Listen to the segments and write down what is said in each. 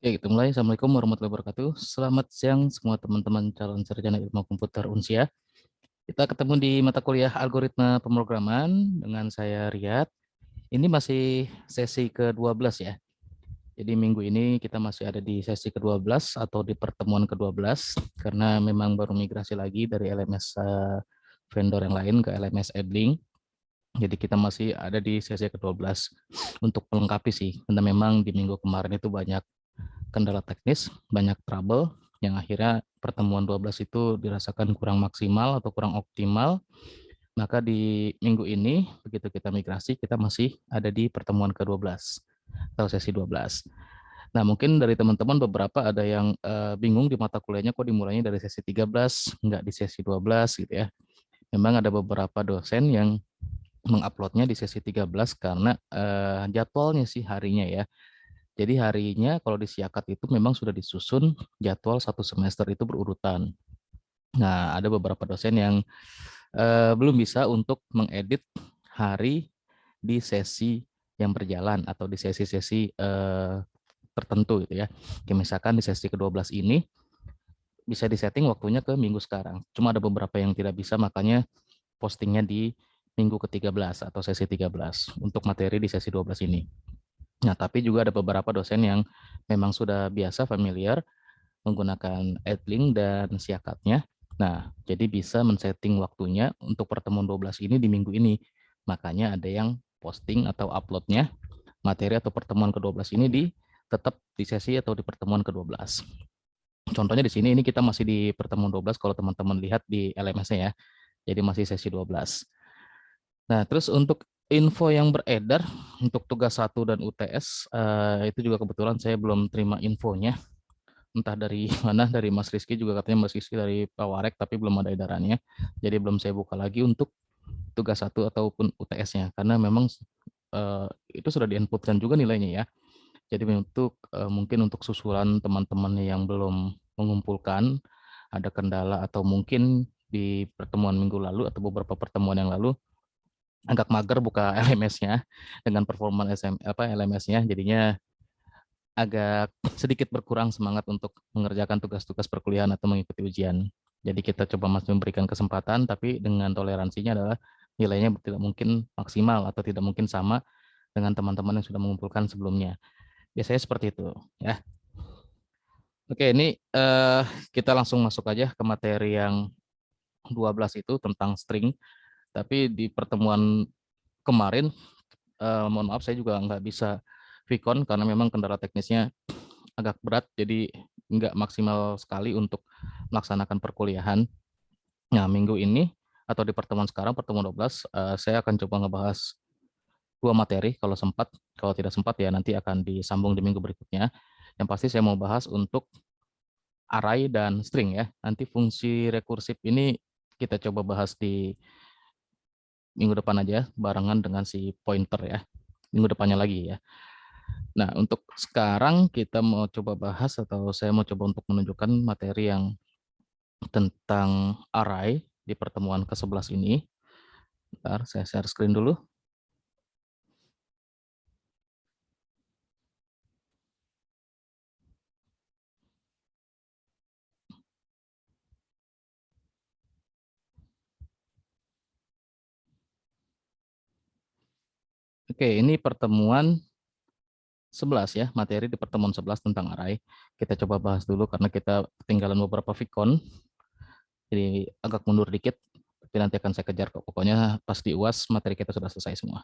Oke, kita mulai. Assalamualaikum warahmatullahi wabarakatuh. Selamat siang semua teman-teman calon sarjana ilmu komputer Unsia. Kita ketemu di mata kuliah algoritma pemrograman dengan saya Riyad. Ini masih sesi ke-12 ya. Jadi minggu ini kita masih ada di sesi ke-12 atau di pertemuan ke-12 karena memang baru migrasi lagi dari LMS vendor yang lain ke LMS Edling. Jadi kita masih ada di sesi ke-12 untuk melengkapi sih, karena memang di minggu kemarin itu banyak kendala teknis, banyak trouble, yang akhirnya pertemuan 12 itu dirasakan kurang maksimal atau kurang optimal. Maka di minggu ini, begitu kita migrasi, kita masih ada di pertemuan ke-12 atau sesi 12. Nah, mungkin dari teman-teman beberapa ada yang bingung di mata kuliahnya kok dimulainya dari sesi 13, nggak di sesi 12 gitu ya. Memang ada beberapa dosen yang menguploadnya di sesi 13 karena jadwalnya sih harinya ya. Jadi harinya kalau di Siakat itu memang sudah disusun jadwal satu semester itu berurutan. Nah, ada beberapa dosen yang belum bisa untuk mengedit hari di sesi yang berjalan atau di sesi-sesi tertentu gitu ya. Kayak misalkan di sesi ke-12 ini bisa disetting waktunya ke minggu sekarang. Cuma ada beberapa yang tidak bisa, makanya postingnya di minggu ke-13 atau sesi 13 untuk materi di sesi 12 ini. Nah, tapi juga ada beberapa dosen yang memang sudah biasa familiar menggunakan Edling dan Siakatnya. Nah, jadi bisa men-setting waktunya untuk pertemuan 12 ini di minggu ini. Makanya ada yang posting atau uploadnya materi atau pertemuan ke-12 ini tetap di sesi atau di pertemuan ke-12. Contohnya di sini ini kita masih di pertemuan 12 kalau teman-teman lihat di LMS-nya ya. Jadi masih sesi 12. Nah, terus untuk info yang beredar untuk tugas 1 dan UTS itu juga kebetulan saya belum terima infonya, entah dari mana, dari Mas Rizky juga katanya Mas Rizky dari Pawarek, tapi belum ada edarannya. Jadi belum saya buka lagi untuk tugas 1 ataupun UTS-nya, karena memang itu sudah diinputkan juga nilainya ya. Jadi mungkin untuk susulan teman-teman yang belum mengumpulkan, ada kendala atau mungkin di pertemuan minggu lalu atau beberapa pertemuan yang lalu agak mager buka LMS-nya dengan performa LMS-nya, jadinya agak sedikit berkurang semangat untuk mengerjakan tugas-tugas perkuliahan atau mengikuti ujian. Jadi kita coba masih memberikan kesempatan, tapi dengan toleransinya adalah nilainya tidak mungkin maksimal atau tidak mungkin sama dengan teman-teman yang sudah mengumpulkan sebelumnya. Biasanya seperti itu, ya. Oke, ini kita langsung masuk aja ke materi yang 12 itu tentang string. Tapi di pertemuan kemarin, mohon maaf saya juga nggak bisa Vicon karena memang kendala teknisnya agak berat, jadi nggak maksimal sekali untuk melaksanakan perkuliahan. Nah, minggu ini atau di pertemuan sekarang, pertemuan 12, saya akan coba ngebahas dua materi kalau sempat. Kalau tidak sempat ya nanti akan disambung di minggu berikutnya. Yang pasti saya mau bahas untuk array dan string ya. Nanti fungsi rekursif ini kita coba bahas di minggu depan aja barengan dengan si pointer ya. Minggu depannya lagi ya. Nah, untuk sekarang kita mau coba bahas atau saya mau coba untuk menunjukkan materi yang tentang array di pertemuan ke-11 ini. Bentar, saya share screen dulu. Oke, ini pertemuan 11 ya, materi di pertemuan 11 tentang array. Kita coba bahas dulu karena kita ketinggalan beberapa vicon. Jadi agak mundur dikit, tapi nanti akan saya kejar kok. Pokoknya pas di UAS materi kita sudah selesai semua.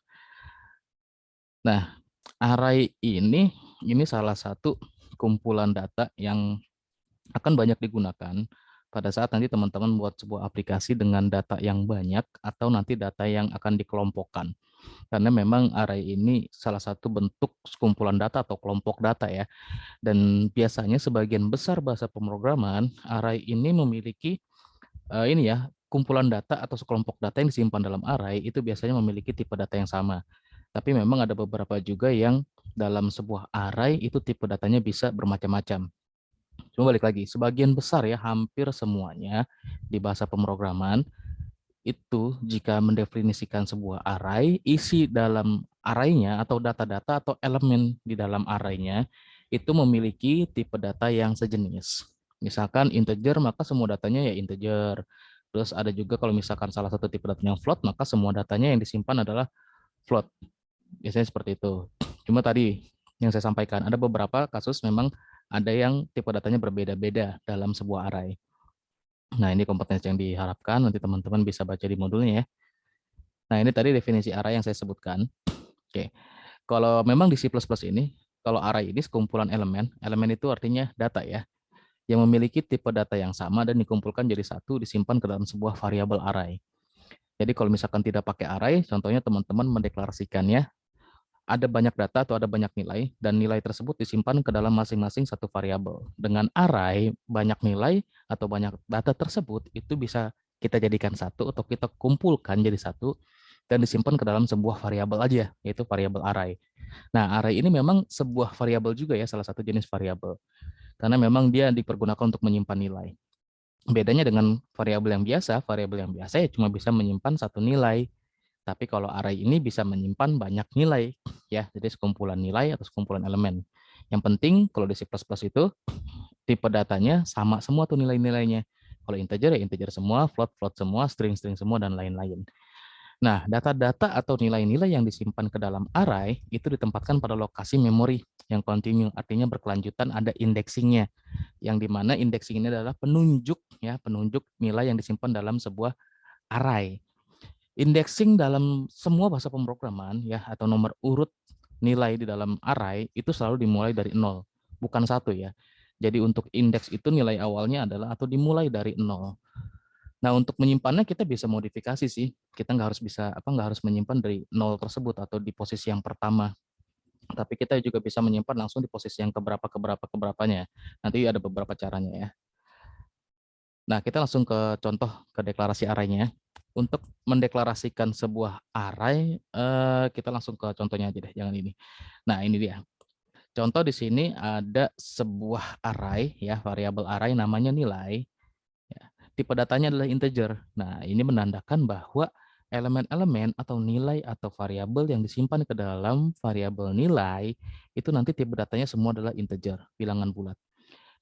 Nah, array ini salah satu kumpulan data yang akan banyak digunakan pada saat nanti teman-teman buat sebuah aplikasi dengan data yang banyak atau nanti data yang akan dikelompokkan. Karena memang array ini salah satu bentuk kumpulan data atau kelompok data ya. Dan biasanya sebagian besar bahasa pemrograman, array ini memiliki ini ya, kumpulan data atau sekelompok data yang disimpan dalam array itu biasanya memiliki tipe data yang sama. Tapi memang ada beberapa juga yang dalam sebuah array itu tipe datanya bisa bermacam-macam. Cuma balik lagi, sebagian besar ya, hampir semuanya di bahasa pemrograman itu jika mendefinisikan sebuah array, isi dalam arraynya atau data-data atau elemen di dalam arraynya itu memiliki tipe data yang sejenis. Misalkan integer, maka semua datanya ya integer. Terus ada juga kalau misalkan salah satu tipe datanya float, maka semua datanya yang disimpan adalah float. Biasanya seperti itu. Cuma tadi yang saya sampaikan, ada beberapa kasus memang ada yang tipe datanya berbeda-beda dalam sebuah array. Nah, ini kompetensi yang diharapkan, nanti teman-teman bisa baca di modulnya ya. Nah, ini tadi definisi array yang saya sebutkan. Oke, kalau memang di C++ ini, kalau array ini sekumpulan elemen, elemen itu artinya data ya, yang memiliki tipe data yang sama dan dikumpulkan jadi satu, disimpan ke dalam sebuah variabel array. Jadi kalau misalkan tidak pakai array, contohnya teman-teman mendeklarasikannya, ada banyak data atau ada banyak nilai, dan nilai tersebut disimpan ke dalam masing-masing satu variabel. Dengan array, banyak nilai atau banyak data tersebut itu bisa kita jadikan satu atau kita kumpulkan jadi satu dan disimpan ke dalam sebuah variabel aja, yaitu variabel array. Nah, array ini memang sebuah variabel juga ya, salah satu jenis variabel. Karena memang dia dipergunakan untuk menyimpan nilai. Bedanya dengan variabel yang biasa ya cuma bisa menyimpan satu nilai. Tapi kalau array ini bisa menyimpan banyak nilai, ya. Jadi sekumpulan nilai atau sekumpulan elemen. Yang penting kalau di C++ itu tipe datanya sama semua tuh nilai-nilainya. Kalau integer ya integer semua, float float semua, string string semua dan lain-lain. Nah, data-data atau nilai-nilai yang disimpan ke dalam array itu ditempatkan pada lokasi memori yang continue, artinya berkelanjutan, ada indexingnya, yang dimana indexing ini adalah penunjuk ya, penunjuk nilai yang disimpan dalam sebuah array. Indexing dalam semua bahasa pemrograman ya atau nomor urut nilai di dalam array itu selalu dimulai dari 0, bukan 1 ya. Jadi untuk indeks itu nilai awalnya adalah atau dimulai dari 0. Nah, untuk menyimpannya kita bisa modifikasi sih. Kita nggak harus menyimpan dari 0 tersebut atau di posisi yang pertama. Tapi kita juga bisa menyimpan langsung di posisi yang keberapanya. Nanti ada beberapa caranya ya. Nah, kita langsung ke contoh ke deklarasi array-nya. Untuk mendeklarasikan sebuah array, kita langsung ke contohnya aja deh, jangan ini. Nah, ini dia. Contoh di sini ada sebuah array ya, variabel array namanya nilai. Ya, tipe datanya adalah integer. Nah, ini menandakan bahwa elemen-elemen atau nilai atau variabel yang disimpan ke dalam variabel nilai itu nanti tipe datanya semua adalah integer, bilangan bulat.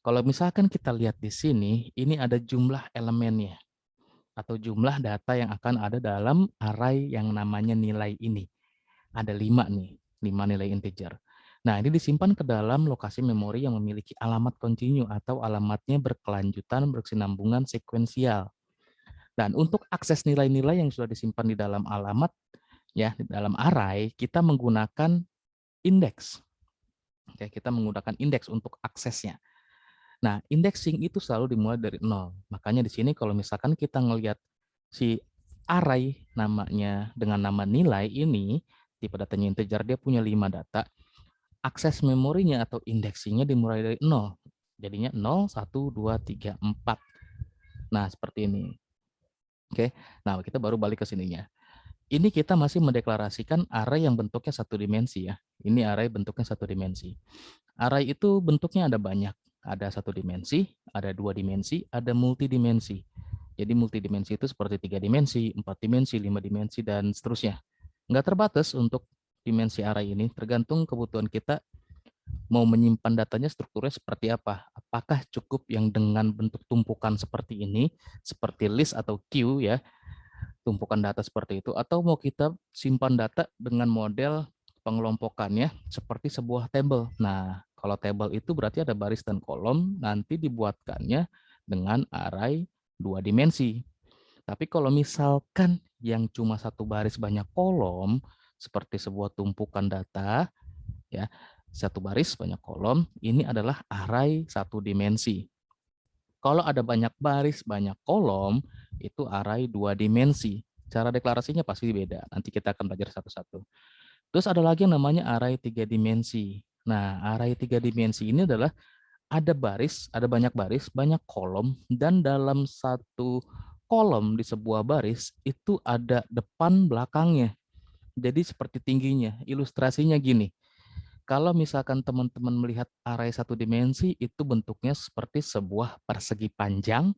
Kalau misalkan kita lihat di sini, ini ada jumlah elemennya atau jumlah data yang akan ada dalam array yang namanya nilai ini. Ada 5 nih, 5 nilai integer. Nah, ini disimpan ke dalam lokasi memori yang memiliki alamat kontinu atau alamatnya berkelanjutan, berkesinambungan, sekuensial. Dan untuk akses nilai-nilai yang sudah disimpan di dalam alamat, ya, di dalam array, kita menggunakan indeks. Oke, kita menggunakan indeks untuk aksesnya. Nah, indexing itu selalu dimulai dari 0. Makanya di sini kalau misalkan kita ngelihat si array namanya dengan nama nilai ini, tipe datanya integer, dia punya 5 data, akses memorinya atau indeksingnya dimulai dari 0. Jadinya 0, 1, 2, 3, 4. Nah, seperti ini. Oke, nah kita baru balik ke sininya. Ini kita masih mendeklarasikan array yang bentuknya satu dimensi ya. Ini array bentuknya satu dimensi. Array itu bentuknya ada banyak. Ada satu dimensi, ada dua dimensi, ada multidimensi. Jadi multidimensi itu seperti 3 dimensi, 4 dimensi, 5 dimensi, dan seterusnya. Nggak terbatas untuk dimensi array ini, tergantung kebutuhan kita mau menyimpan datanya strukturnya seperti apa. Apakah cukup yang dengan bentuk tumpukan seperti ini, seperti list atau queue ya, tumpukan data seperti itu, atau mau kita simpan data dengan model pengelompokannya seperti sebuah table. Nah, kalau table itu berarti ada baris dan kolom, nanti dibuatkannya dengan array 2 dimensi. Tapi kalau misalkan yang cuma satu baris banyak kolom, seperti sebuah tumpukan data, ya, satu baris banyak kolom, ini adalah array satu dimensi. Kalau ada banyak baris, banyak kolom, itu array 2 dimensi. Cara deklarasinya pasti beda. Nanti kita akan belajar satu-satu. Terus ada lagi yang namanya array 3 dimensi. Nah, array 3 dimensi ini adalah ada baris, ada banyak baris, banyak kolom, dan dalam satu kolom di sebuah baris itu ada depan belakangnya. Jadi seperti tingginya. Ilustrasinya gini. Kalau misalkan teman-teman melihat array satu dimensi, itu bentuknya seperti sebuah persegi panjang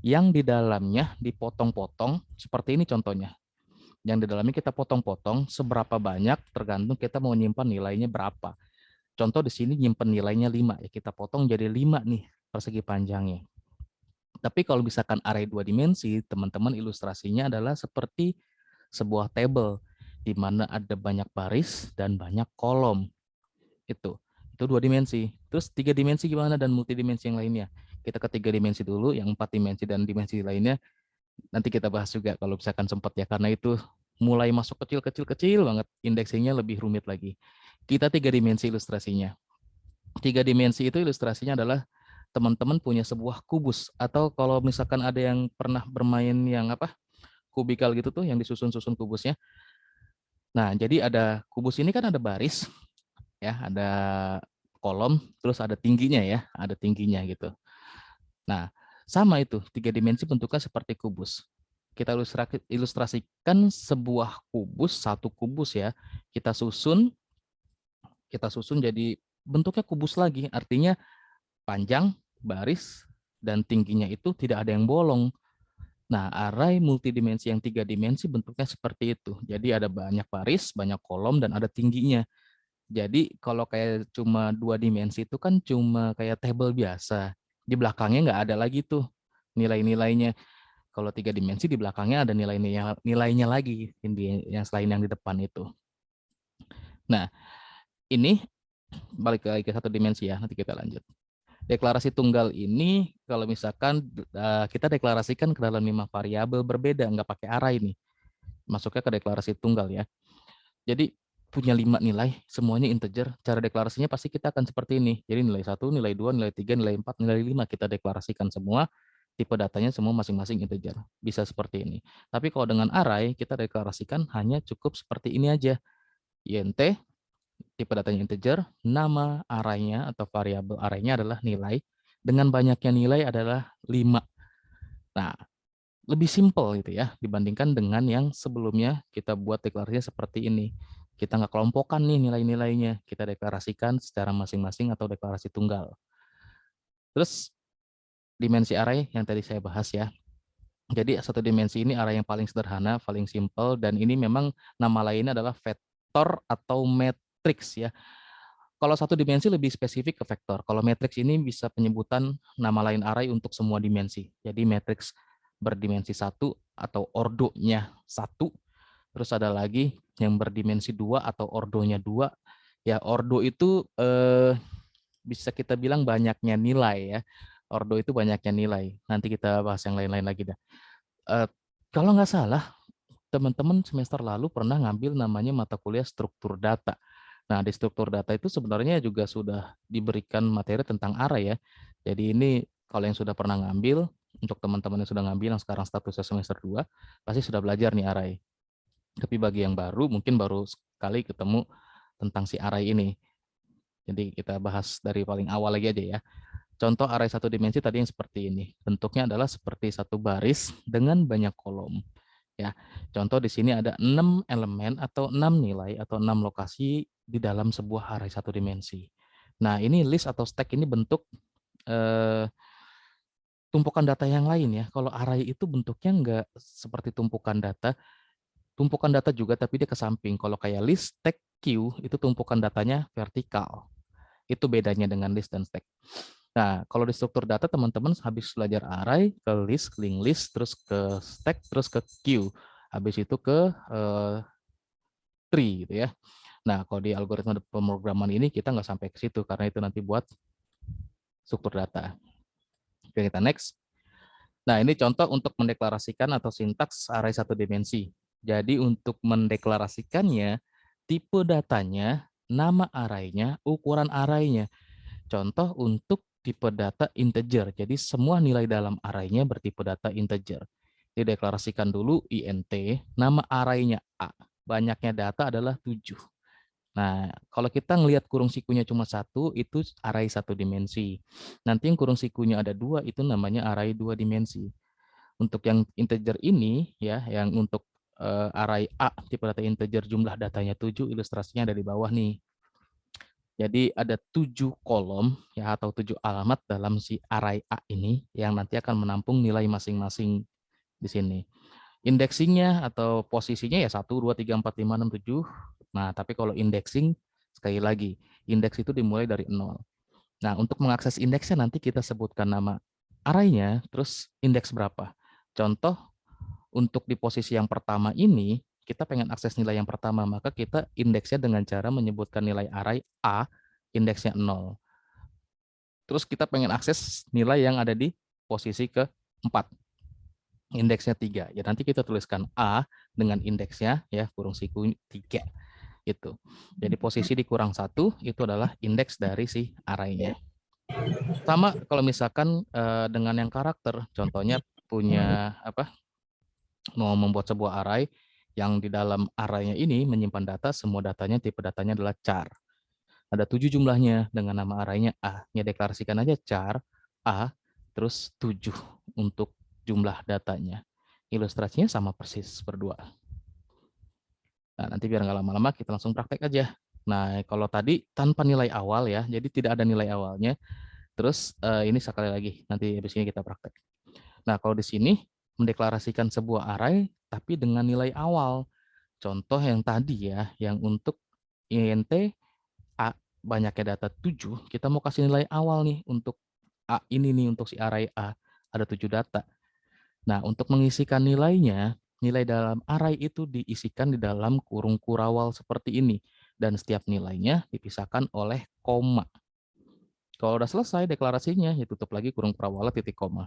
yang di dalamnya dipotong-potong, seperti ini contohnya. Yang di dalamnya kita potong-potong, seberapa banyak tergantung kita mau nyimpan nilainya berapa. Contoh di sini nyimpen nilainya 5 ya, kita potong jadi 5 nih persegi panjangnya. Tapi kalau misalkan array 2 dimensi, teman-teman ilustrasinya adalah seperti sebuah table di mana ada banyak baris dan banyak kolom. Itu 2 dimensi. Terus 3 dimensi gimana dan multidimensi yang lainnya? Kita ke 3 dimensi dulu, yang 4 dimensi dan dimensi lainnya nanti kita bahas juga kalau misalkan sempat ya, karena itu mulai masuk kecil-kecil banget, indeksingnya lebih rumit lagi. Kita 3 dimensi ilustrasinya. 3 dimensi itu ilustrasinya adalah teman-teman punya sebuah kubus, atau kalau misalkan ada yang pernah bermain yang apa, kubikal gitu tuh, yang disusun-susun kubusnya. Nah, jadi ada kubus ini kan ada baris, ya, ada kolom, terus ada tingginya ya, ada tingginya gitu. Nah, sama itu, 3 dimensi bentuknya seperti kubus. Kita ilustrasikan sebuah kubus, satu kubus ya, kita susun jadi bentuknya kubus lagi, artinya panjang, baris, dan tingginya itu tidak ada yang bolong. Nah, array multidimensi yang 3 dimensi bentuknya seperti itu. Jadi ada banyak baris, banyak kolom, dan ada tingginya. Jadi kalau kayak cuma 2 dimensi itu kan cuma kayak table biasa. Di belakangnya nggak ada lagi tuh nilai-nilainya. Kalau 3 dimensi di belakangnya ada nilainya lagi yang selain yang di depan itu. Nah, ini balik lagi ke satu dimensi ya, nanti kita lanjut. Deklarasi tunggal ini kalau misalkan kita deklarasikan ke dalam 5 variabel berbeda, nggak pakai array ini. Masuknya ke deklarasi tunggal ya. Jadi punya 5 nilai, semuanya integer. Cara deklarasinya pasti kita akan seperti ini. Jadi nilai 1, nilai 2, nilai 3, nilai 4, nilai 5 kita deklarasikan semua. Tipe datanya semua masing-masing integer. Bisa seperti ini. Tapi kalau dengan array, kita deklarasikan hanya cukup seperti ini aja. int, tipe datanya integer, nama arraynya atau variabel arraynya adalah nilai. Dengan banyaknya nilai adalah 5. Nah, lebih simpel gitu ya dibandingkan dengan yang sebelumnya kita buat deklarasinya seperti ini. Kita nggak kelompokkan nih nilai-nilainya, kita deklarasikan secara masing-masing atau deklarasi tunggal. Terus dimensi array yang tadi saya bahas ya. Jadi satu dimensi ini array yang paling sederhana, paling simpel, dan ini memang nama lainnya adalah vektor atau matriks ya. Kalau satu dimensi lebih spesifik ke vektor. Kalau matriks ini bisa penyebutan nama lain array untuk semua dimensi. Jadi matriks berdimensi 1 atau ordonya 1. Terus ada lagi yang berdimensi 2 atau ordonya 2. Ya, ordo itu bisa kita bilang banyaknya nilai ya. Ordo itu banyaknya nilai. Nanti kita bahas yang lain-lain lagi dah. Kalau nggak salah, teman-teman semester lalu pernah ngambil namanya mata kuliah struktur data. Nah, di struktur data itu sebenarnya juga sudah diberikan materi tentang array ya. Jadi ini kalau yang sudah pernah ngambil, untuk teman-teman yang sudah ngambil yang sekarang statusnya semester 2, pasti sudah belajar nih array. Tapi bagi yang baru, mungkin baru sekali ketemu tentang si array ini. Jadi kita bahas dari paling awal lagi aja ya. Contoh array satu dimensi tadi yang seperti ini. Bentuknya adalah seperti satu baris dengan banyak kolom. Ya, contoh di sini ada 6 elemen atau 6 nilai atau 6 lokasi di dalam sebuah array satu dimensi. Nah, ini list atau stack ini bentuk tumpukan data yang lain ya. Kalau array itu bentuknya enggak seperti tumpukan data juga tapi dia ke samping. Kalau kayak list, stack, queue itu tumpukan datanya vertikal. Itu bedanya dengan list dan stack. Nah, kalau di struktur data teman-teman habis belajar array, ke list, linked list, terus ke stack, terus ke queue. Habis itu ke tree gitu ya. Nah, kalau di algoritma pemrograman ini kita nggak sampai ke situ karena itu nanti buat struktur data. Oke, kita next. Nah, ini contoh untuk mendeklarasikan atau sintaks array satu dimensi. Jadi untuk mendeklarasikannya, tipe datanya, nama arraynya, ukuran arraynya. Contoh untuk tipe data integer. Jadi semua nilai dalam arraynya bertipe data integer. Dideklarasikan dulu int, nama arraynya A. Banyaknya data adalah 7. Nah, kalau kita ngelihat kurung sikunya cuma 1, itu array satu dimensi. Nanti yang kurung sikunya ada 2, itu namanya array 2 dimensi. Untuk yang integer ini, ya, yang untuk array A, tipe data integer jumlah datanya 7, ilustrasinya ada di bawah nih. Jadi ada 7 kolom ya atau 7 alamat dalam si array A ini yang nanti akan menampung nilai masing-masing di sini. Indeksingnya atau posisinya ya 1, 2, 3, 4, 5, 6, 7. Nah, tapi kalau indexing sekali lagi, indeks itu dimulai dari 0. Nah, untuk mengakses indeksnya nanti kita sebutkan nama array-nya, terus indeks berapa. Contoh, untuk di posisi yang pertama ini, kita pengen akses nilai yang pertama, maka kita indeksnya dengan cara menyebutkan nilai array A, indeksnya 0. Terus kita pengen akses nilai yang ada di posisi keempat, indeksnya 3. Ya nanti kita tuliskan A dengan indeksnya ya kurung siku 3 gitu. Jadi posisi dikurang 1 itu adalah indeks dari si array-nya. Sama kalau misalkan dengan yang karakter, contohnya punya apa? Mau membuat sebuah array yang di dalam array-nya ini menyimpan data, semua datanya tipe datanya adalah char. Ada 7 jumlahnya dengan nama array-nya A. Ya deklarasikan aja char A terus 7 untuk jumlah datanya. Ilustrasinya sama persis berdua. Nah, nanti biar nggak lama-lama kita langsung praktek aja. Nah, kalau tadi tanpa nilai awal ya, jadi tidak ada nilai awalnya. Terus ini sekali lagi, nanti habis ini kita praktek. Nah, kalau di sini mendeklarasikan sebuah array tapi dengan nilai awal. Contoh yang tadi ya, yang untuk int A banyaknya data 7, kita mau kasih nilai awal nih untuk A ini nih, untuk si array A. Ada 7 data. Nah, untuk mengisikan nilainya, nilai dalam array itu diisikan di dalam kurung kurawal seperti ini. Dan setiap nilainya dipisahkan oleh koma. Kalau udah selesai deklarasinya, ya tutup lagi kurung kurawal titik koma.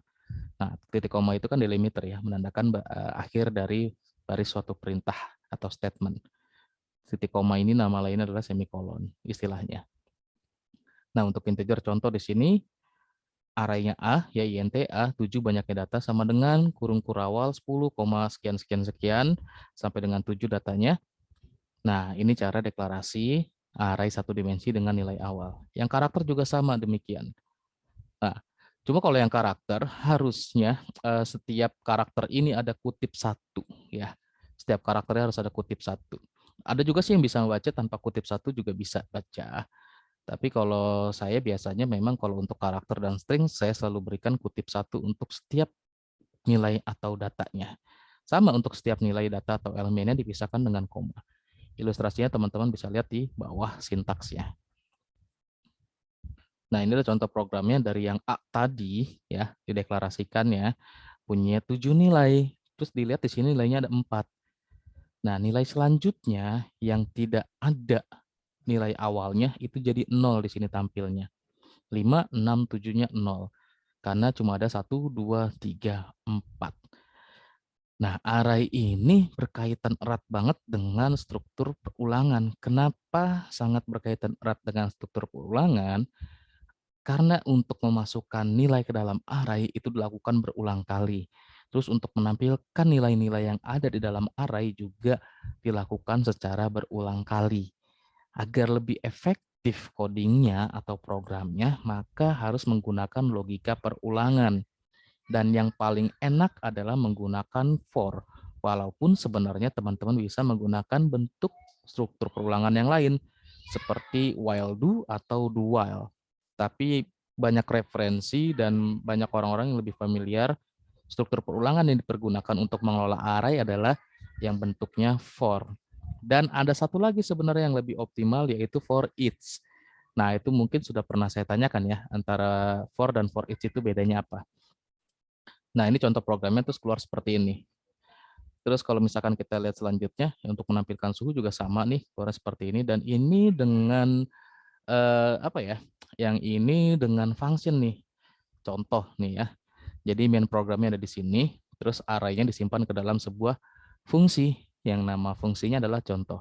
Nah, titik koma itu kan delimiter ya, menandakan akhir dari baris suatu perintah atau statement. Titik koma ini nama lainnya adalah semikolon istilahnya. Nah, untuk integer contoh di sini, array-nya A, ya int A, 7 banyaknya data sama dengan kurung kurawal 10, sekian, sekian, sekian, sampai dengan 7 datanya. Nah, ini cara deklarasi array satu dimensi dengan nilai awal. Yang karakter juga sama demikian. Nah, cuma kalau yang karakter, harusnya setiap karakter ini ada kutip satu. Ya. Setiap karakternya harus ada kutip satu. Ada juga sih yang bisa membaca tanpa kutip satu juga bisa baca. Tapi kalau saya biasanya memang kalau untuk karakter dan string, saya selalu berikan kutip satu untuk setiap nilai atau datanya. Sama untuk setiap nilai data atau elemennya dipisahkan dengan koma. Ilustrasinya teman-teman bisa lihat di bawah sintaksnya. Nah, ini adalah contoh programnya dari yang A tadi, ya, dideklarasikan ya, punya 7 nilai. Terus dilihat di sini nilainya ada 4. Nah, nilai selanjutnya yang tidak ada nilai awalnya itu jadi 0 di sini tampilnya. 5, 6, 7-nya 0. Karena cuma ada 1, 2, 3, 4. Nah, array ini berkaitan erat banget dengan struktur perulangan. Kenapa sangat berkaitan erat dengan struktur perulangan? Karena untuk memasukkan nilai ke dalam array itu dilakukan berulang kali. Terus untuk menampilkan nilai-nilai yang ada di dalam array juga dilakukan secara berulang kali. Agar lebih efektif codingnya atau programnya, maka harus menggunakan logika perulangan. Dan yang paling enak adalah menggunakan for. Walaupun sebenarnya teman-teman bisa menggunakan bentuk struktur perulangan yang lain, seperti while do atau do while. Tapi banyak referensi dan banyak orang-orang yang lebih familiar, struktur perulangan yang dipergunakan untuk mengelola array adalah yang bentuknya for. Dan ada satu lagi sebenarnya yang lebih optimal, yaitu for each. Nah, itu mungkin sudah pernah saya tanyakan ya, antara for dan for each itu bedanya apa. Nah, ini contoh programnya terus keluar seperti ini. Terus kalau misalkan kita lihat selanjutnya, untuk menampilkan suhu juga sama nih, keluar seperti ini. Dan ini dengan, apa ya, yang ini dengan function nih. Contoh nih ya. Jadi main programnya ada di sini, terus array-nya disimpan ke dalam sebuah fungsi, yang nama fungsinya adalah contoh.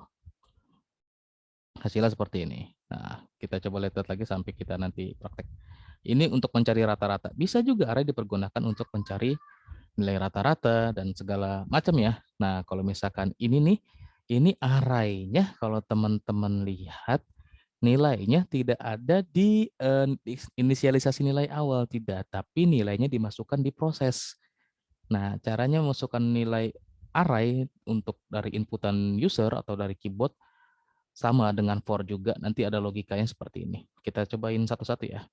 Hasilnya seperti ini. Nah, kita coba lihat lagi sampai kita nanti praktek. Ini untuk mencari rata-rata. Bisa juga array dipergunakan untuk mencari nilai rata-rata dan segala macam ya. Nah, kalau misalkan ini nih, ini array-nya kalau teman-teman lihat nilainya tidak ada di inisialisasi nilai awal, tidak, tapi nilainya dimasukkan di proses. Nah, caranya memasukkan nilai array untuk dari inputan user atau dari keyboard sama dengan for juga, nanti ada logikanya seperti ini. Kita cobain satu-satu ya.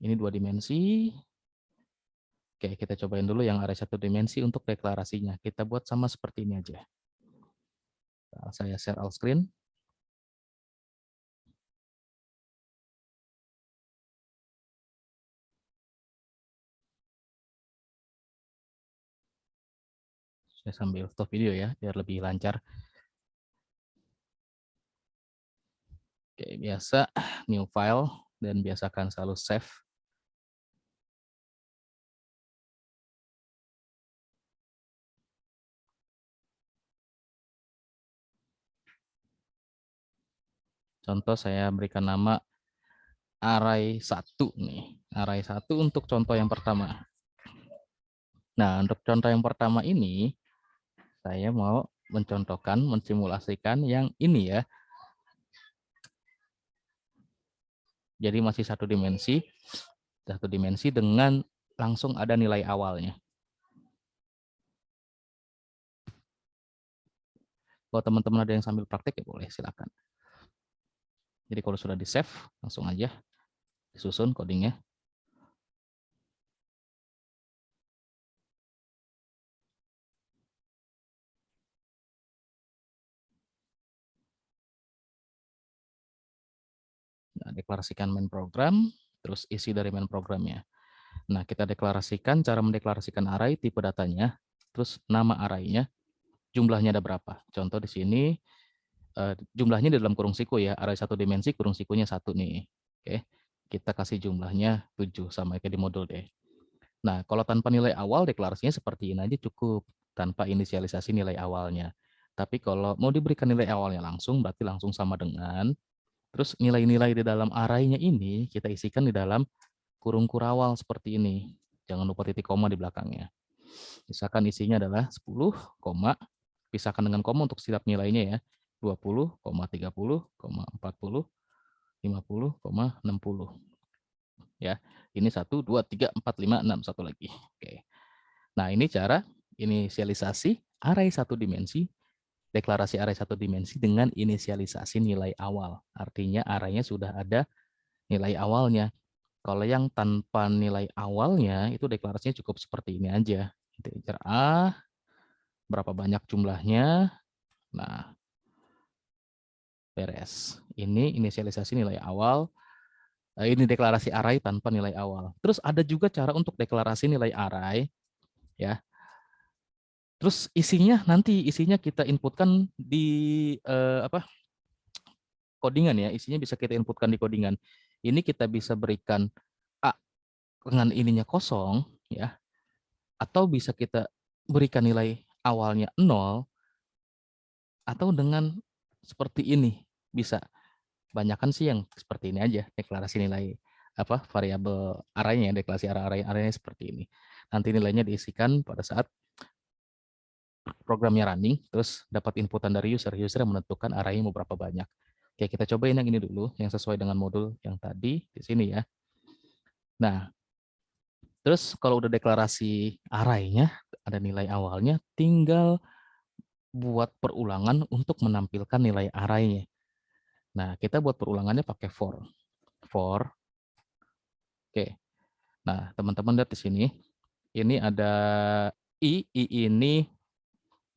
Ini 2 dimensi. Oke, kita cobain dulu yang array 1 dimensi untuk deklarasinya. Kita buat sama seperti ini aja. Nah, saya share all screen. Saya sambil stop video ya, biar lebih lancar. Oke, biasa new file dan biasakan selalu save. Contoh saya berikan nama array 1 nih. Array 1 untuk contoh yang pertama. Nah, untuk contoh yang pertama ini saya mau mencontohkan, mensimulasikan yang ini ya. Jadi masih satu dimensi dengan langsung ada nilai awalnya. Kalau teman-teman ada yang sambil praktek ya boleh, silakan. Jadi kalau sudah di save, langsung aja disusun codingnya. Nah, deklarasikan main program, terus isi dari main programnya. Nah, kita deklarasikan, cara mendeklarasikan array, tipe datanya, terus nama array-nya, jumlahnya ada berapa. Contoh di sini, jumlahnya di dalam kurung siku ya, array satu dimensi, kurung sikunya 1 nih. Oke, kita kasih jumlahnya 7, sama kayak di modul deh. Nah, kalau tanpa nilai awal, deklarasinya seperti ini aja cukup, tanpa inisialisasi nilai awalnya. Tapi kalau mau diberikan nilai awalnya langsung, berarti langsung sama dengan, terus nilai-nilai di dalam array-nya ini, kita isikan di dalam kurung kurawal seperti ini. Jangan lupa titik koma di belakangnya. Misalkan isinya adalah 10, pisahkan dengan koma untuk setiap nilainya ya. 20, 30, 40, 50, 60. Ya, ini 1, 2, 3, 4, 5, 6, satu lagi. Oke. Nah, ini cara inisialisasi array satu dimensi, deklarasi array satu dimensi dengan inisialisasi nilai awal. Artinya arraynya sudah ada nilai awalnya. Kalau yang tanpa nilai awalnya, itu deklarasinya cukup seperti ini aja. Integer A, berapa banyak jumlahnya, nah beres. Ini inisialisasi nilai awal, ini deklarasi array tanpa nilai awal. Terus ada juga cara untuk deklarasi nilai array, ya. Terus isinya kita inputkan di codingan ya, isinya bisa kita inputkan di codingan. Ini kita bisa berikan A dengan ininya kosong, ya, atau bisa kita berikan nilai awalnya 0, atau dengan seperti ini bisa. Banyakan sih yang seperti ini aja, deklarasi nilai variabel arraynya, deklarasi arraynya seperti ini. Nanti nilainya diisikan pada saat programnya running, terus dapat inputan dari user yang menentukan arraynya mau berapa banyak. Oke, kita cobain yang ini dulu, yang sesuai dengan modul yang tadi di sini ya. Nah, terus kalau udah deklarasi arraynya, ada nilai awalnya, tinggal buat perulangan untuk menampilkan nilai arraynya. Nah, kita buat perulangannya pakai for. For, oke. Nah, teman-teman lihat di sini, ini ada I ini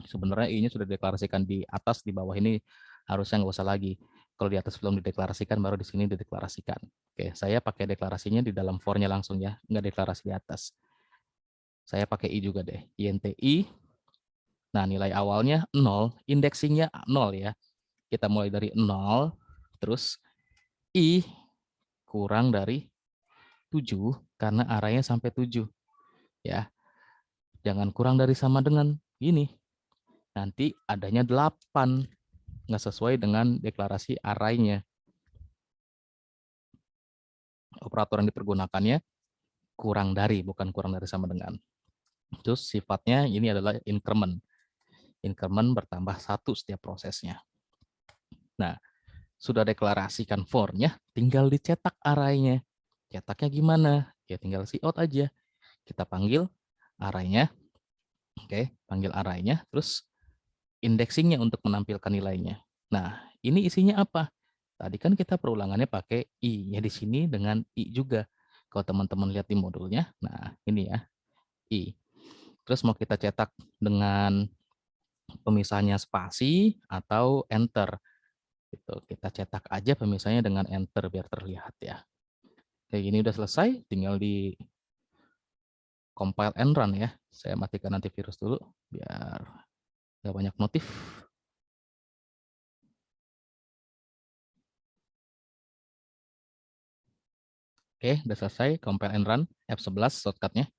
sebenarnya I-nya sudah dideklarasikan di atas, di bawah ini harusnya nggak usah lagi. Kalau di atas belum dideklarasikan, baru di sini dideklarasikan. Oke, saya pakai deklarasinya di dalam for-nya langsung ya, nggak deklarasi di atas. Saya pakai I juga deh, int I. Nah, nilai awalnya 0, indexingnya 0 ya. Kita mulai dari 0, terus I kurang dari 7, karena arahnya sampai 7. Ya, jangan kurang dari sama dengan ini. Nanti adanya 8, nggak sesuai dengan deklarasi arraynya. Operator yang dipergunakannya kurang dari, bukan kurang dari sama dengan. Terus sifatnya ini adalah increment. Increment bertambah 1 setiap prosesnya. Nah, sudah deklarasikan for-nya, tinggal dicetak arraynya. Cetaknya gimana? Ya tinggal cout aja. Kita panggil arraynya. Oke, panggil arraynya, terus indexingnya untuk menampilkan nilainya. Nah, ini isinya apa? Tadi kan kita perulangannya pakai I-nya di sini dengan I juga. Kalau teman-teman lihat di modulnya, nah ini ya, I. Terus mau kita cetak dengan pemisahnya spasi atau enter. Gitu. Kita cetak aja pemisahnya dengan enter biar terlihat ya. Kayak gini udah selesai, tinggal di compile and run ya. Saya matikan antivirus dulu biar nggak banyak notif. Oke, udah selesai compile and run F11 shortcutnya.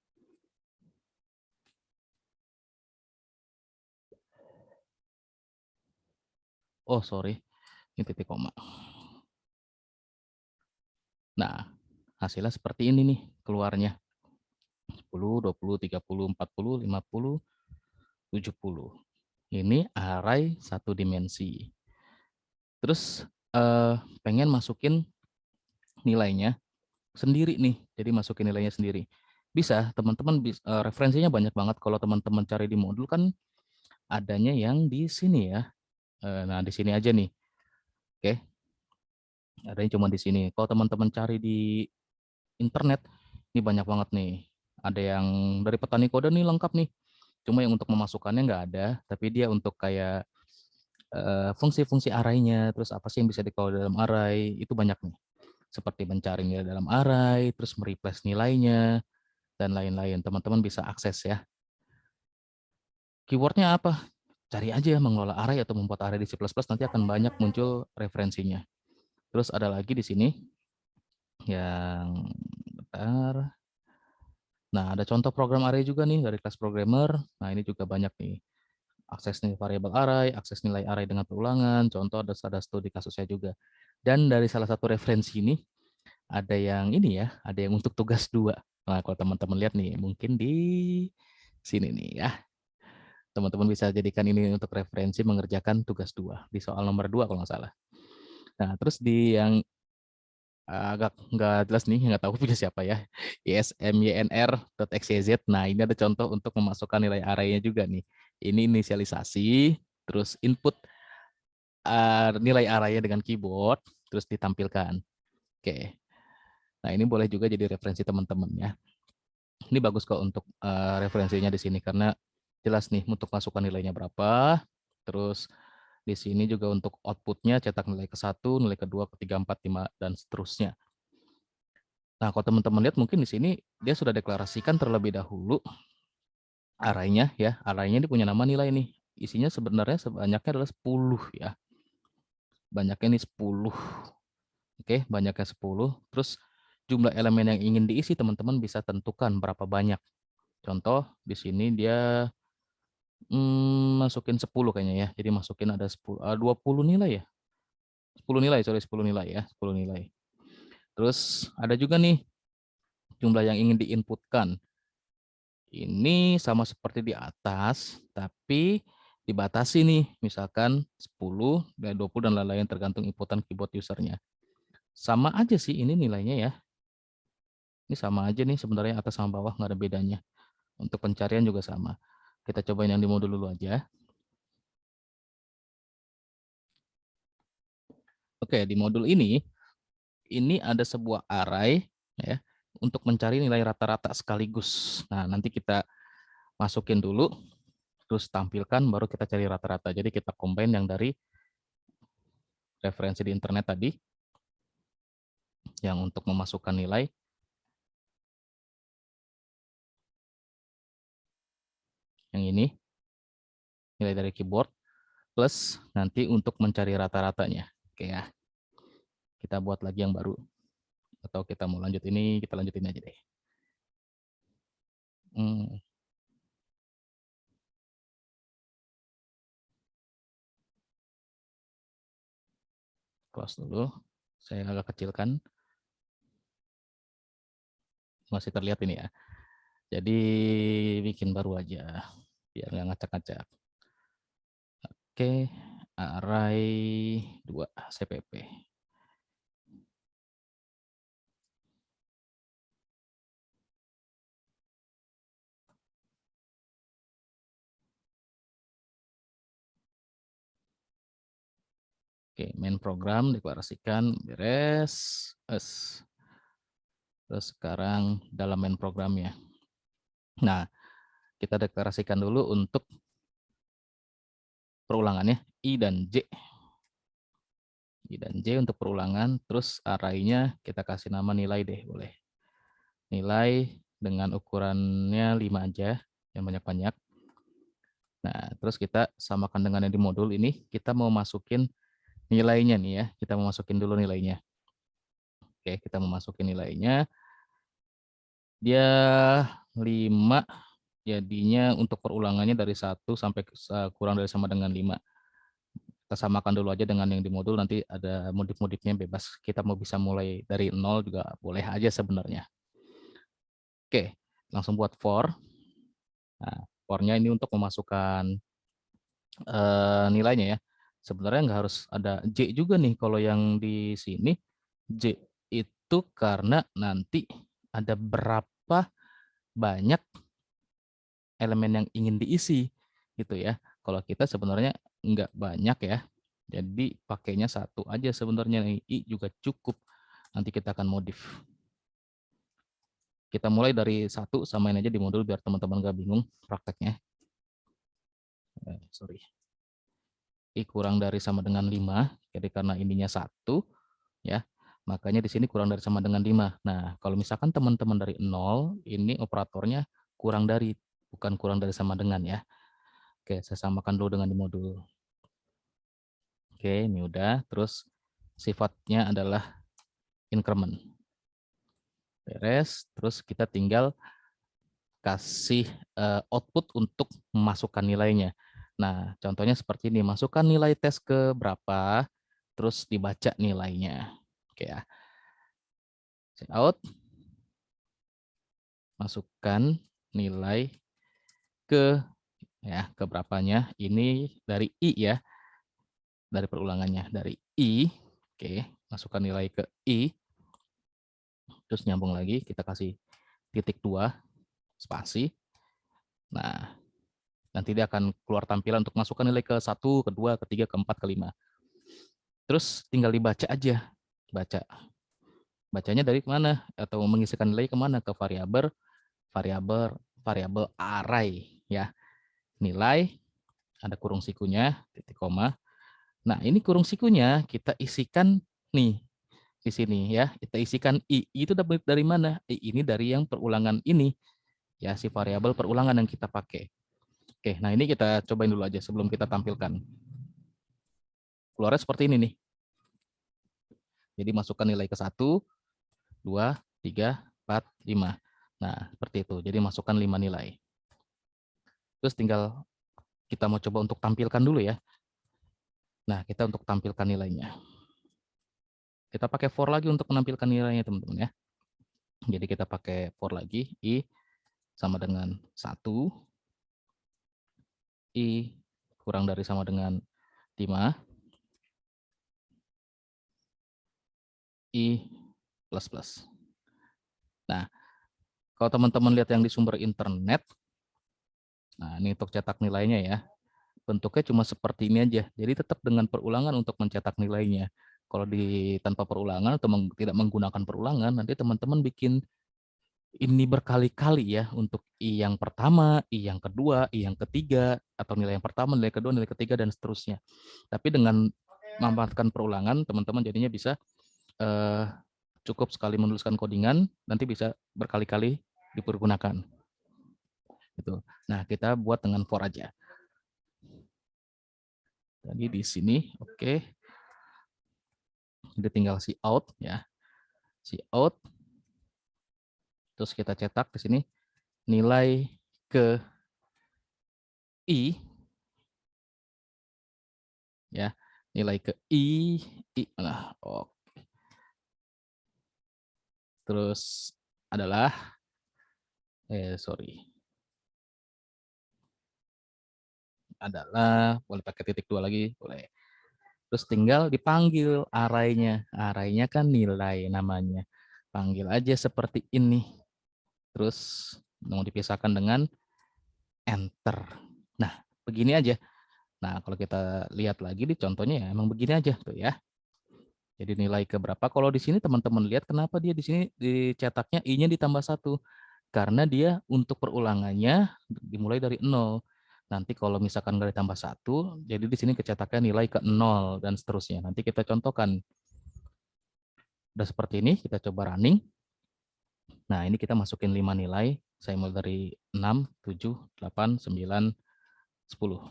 Oh, sorry. Ini titik koma. Nah, hasilnya seperti ini nih keluarnya. 10, 20, 30, 40, 50, 70. Ini array satu dimensi. Terus pengen masukin nilainya sendiri nih. Jadi masukin nilainya sendiri. Bisa, teman-teman referensinya banyak banget. Kalau teman-teman cari di modul kan adanya yang di sini ya. Nah, di sini aja nih. Oke. Adanya cuma di sini. Kalau teman-teman cari di internet, ini banyak banget nih. Ada yang dari petani kode nih lengkap nih. Cuma yang untuk memasukkannya nggak ada, tapi dia untuk kayak fungsi-fungsi arraynya, terus apa sih yang bisa di-call dalam array, itu banyak nih. Seperti mencari nilai dalam array, terus mereplace nilainya, dan lain-lain. Teman-teman bisa akses ya. Keywordnya apa? Cari aja mengelola array atau membuat array di C++, nanti akan banyak muncul referensinya. Terus ada lagi di sini yang bentar. Nah, ada contoh program array juga nih dari kelas programmer. Nah, ini juga banyak nih. Akses nilai variabel array, akses nilai array dengan perulangan, contoh ada studi kasusnya juga. Dan dari salah satu referensi ini, ada yang ini ya, ada yang untuk tugas 2. Nah, kalau teman-teman lihat nih, mungkin di sini nih ya. Teman-teman bisa jadikan ini untuk referensi mengerjakan tugas 2 di soal nomor 2 kalau nggak salah. Nah, terus di yang agak nggak jelas nih, nggak tahu punya siapa ya, ismynr.xyz. Nah, ini ada contoh untuk memasukkan nilai array-nya juga nih. Ini inisialisasi, terus input nilai array-nya dengan keyboard, terus ditampilkan. Oke. Nah, ini boleh juga jadi referensi teman-teman ya. Ini bagus kok untuk referensinya di sini karena jelas nih untuk masukkan nilainya berapa. Terus di sini juga untuk outputnya cetak nilai ke-1, nilai kedua, ketiga, 4, 5, dan seterusnya. Nah, kalau teman-teman lihat mungkin di sini dia sudah deklarasikan terlebih dahulu arraynya ya. Arraynya ini punya nama nilai nih. Isinya sebenarnya sebanyaknya adalah 10 ya. Banyaknya ini 10. Oke, banyaknya 10. Terus jumlah elemen yang ingin diisi teman-teman bisa tentukan berapa banyak. Contoh di sini dia masukin 10 kayaknya ya. Jadi masukin ada 10, 20 nilai ya. 10 nilai, sorry 10 nilai ya, 10 nilai. Terus ada juga nih jumlah yang ingin diinputkan. Ini sama seperti di atas, tapi dibatasi nih, misalkan 10, 20, dan lain-lain tergantung inputan keyboard usernya. Sama aja sih ini nilainya ya. Ini sama aja nih sebenarnya atas sama bawah, nggak ada bedanya. Untuk pencarian juga sama. Kita cobain yang di modul dulu aja. Oke, di modul ini ada sebuah array ya untuk mencari nilai rata-rata sekaligus. Nah, nanti kita masukin dulu, terus tampilkan, baru kita cari rata-rata. Jadi kita combine yang dari referensi di internet tadi, yang untuk memasukkan nilai, yang ini, nilai dari keyboard, plus nanti untuk mencari rata-ratanya. Oke ya, kita buat lagi yang baru. Atau kita mau lanjut ini, kita lanjutin aja deh. Hmm, close dulu. Saya agak kecilkan. Masih terlihat ini ya. Jadi bikin baru aja, biar nggak ngacak-ngacak. Oke, array 2 CPP. Oke, main program deklarasikan beres. Terus sekarang dalam main programnya. Nah, kita deklarasikan dulu untuk perulangannya I dan J. I dan J untuk perulangan, terus array-nya kita kasih nama nilai deh, boleh. Nilai dengan ukurannya 5 aja, yang banyak-banyak. Nah, terus kita samakan dengan yang di modul ini, kita mau masukin nilainya nih ya, kita mau masukin dulu nilainya. Oke, kita mau masukin nilainya, dia 5, jadinya untuk perulangannya dari 1 sampai kurang dari sama dengan 5. Kita samakan dulu aja dengan yang di modul, nanti ada modif-modifnya bebas. Kita mau bisa mulai dari 0 juga boleh aja sebenarnya. Oke, langsung buat for. Nah, for-nya ini untuk memasukkan nilainya ya. Sebenarnya nggak harus ada J juga nih kalau yang di sini. J itu karena nanti ada berapa banyak elemen yang ingin diisi gitu ya. Kalau kita sebenarnya nggak banyak ya. Jadi pakainya 1 aja sebenarnya, I juga cukup. Nanti kita akan modif. Kita mulai dari 1, samain aja di modul biar teman-teman nggak bingung prakteknya. Sorry. I kurang dari sama dengan 5, jadi karena ininya 1 ya, makanya di sini kurang dari sama dengan 5. Nah, kalau misalkan teman-teman dari 0, ini operatornya kurang dari, bukan kurang dari sama dengan ya. Oke, saya samakan dulu dengan di modul. Oke, ini udah. Terus sifatnya adalah increment. Beres, terus kita tinggal kasih output untuk memasukkan nilainya. Nah, contohnya seperti ini, masukkan nilai tes ke berapa, terus dibaca nilainya. Oke ya, check out, masukkan nilai ke ke berapanya, ini dari I ya, dari perulangannya, dari I. Oke, masukkan nilai ke I, terus nyambung lagi, kita kasih titik 2, spasi. Nah, nanti dia akan keluar tampilan untuk masukkan nilai ke 1, ke 2, ke 3, ke 4, ke 5. Terus tinggal dibaca aja, baca. Bacanya dari mana? Atau mengisikan nilai kemana? Ke variabel, variabel array ya. Nilai, ada kurung sikunya, titik koma. Nah, ini kurung sikunya kita isikan nih di sini ya. Kita isikan I. Itu dapat dari mana? I ini dari yang perulangan ini. Ya, si variabel perulangan yang kita pakai. Oke, nah ini kita cobain dulu aja sebelum kita tampilkan. Keluarnya seperti ini nih. Jadi masukkan nilai ke 1, 2, 3, 4, 5. Nah, seperti itu. Jadi masukkan 5 nilai. Terus tinggal kita mau coba untuk tampilkan dulu ya. Nah, kita untuk tampilkan nilainya. Kita pakai for lagi untuk menampilkan nilainya, teman-teman ya. Jadi kita pakai for lagi, I sama dengan 1, I kurang dari sama dengan 5, I plus plus. Nah, kalau teman-teman lihat yang di sumber internet, nah ini untuk cetak nilainya ya, bentuknya cuma seperti ini aja. Jadi tetap dengan perulangan untuk mencetak nilainya. Kalau di tanpa perulangan atau tidak menggunakan perulangan, nanti teman-teman bikin ini berkali-kali ya untuk I yang pertama, I yang kedua, I yang ketiga, atau nilai yang pertama, nilai kedua, nilai ketiga, dan seterusnya. Tapi dengan memanfaatkan perulangan, teman-teman jadinya bisa cukup sekali menuliskan codingan, nanti bisa berkali-kali dipergunakan. Gitu. Nah, kita buat dengan for aja. Jadi di sini, oke. Jadi tinggal si out ya, si out. Terus kita cetak di sini nilai ke I ya, nilai ke I nah, oh. Terus adalah adalah boleh pakai titik 2 lagi, boleh. Terus tinggal dipanggil arraynya. Arraynya kan nilai namanya. Panggil aja seperti ini. Terus mau dipisahkan dengan enter. Nah, begini aja. Nah, kalau kita lihat lagi di contohnya ya emang begini aja tuh ya. Jadi nilai ke berapa? Kalau di sini teman-teman lihat kenapa dia di sini dicetaknya I-nya ditambah 1. Karena dia untuk perulangannya dimulai dari 0. Nanti kalau misalkan nggak ditambah 1, jadi di sini kecetaknya nilai ke 0 dan seterusnya. Nanti kita contohkan. Udah seperti ini, kita coba running. Nah, ini kita masukin 5 nilai. Saya mulai dari 6, 7, 8, 9, 10.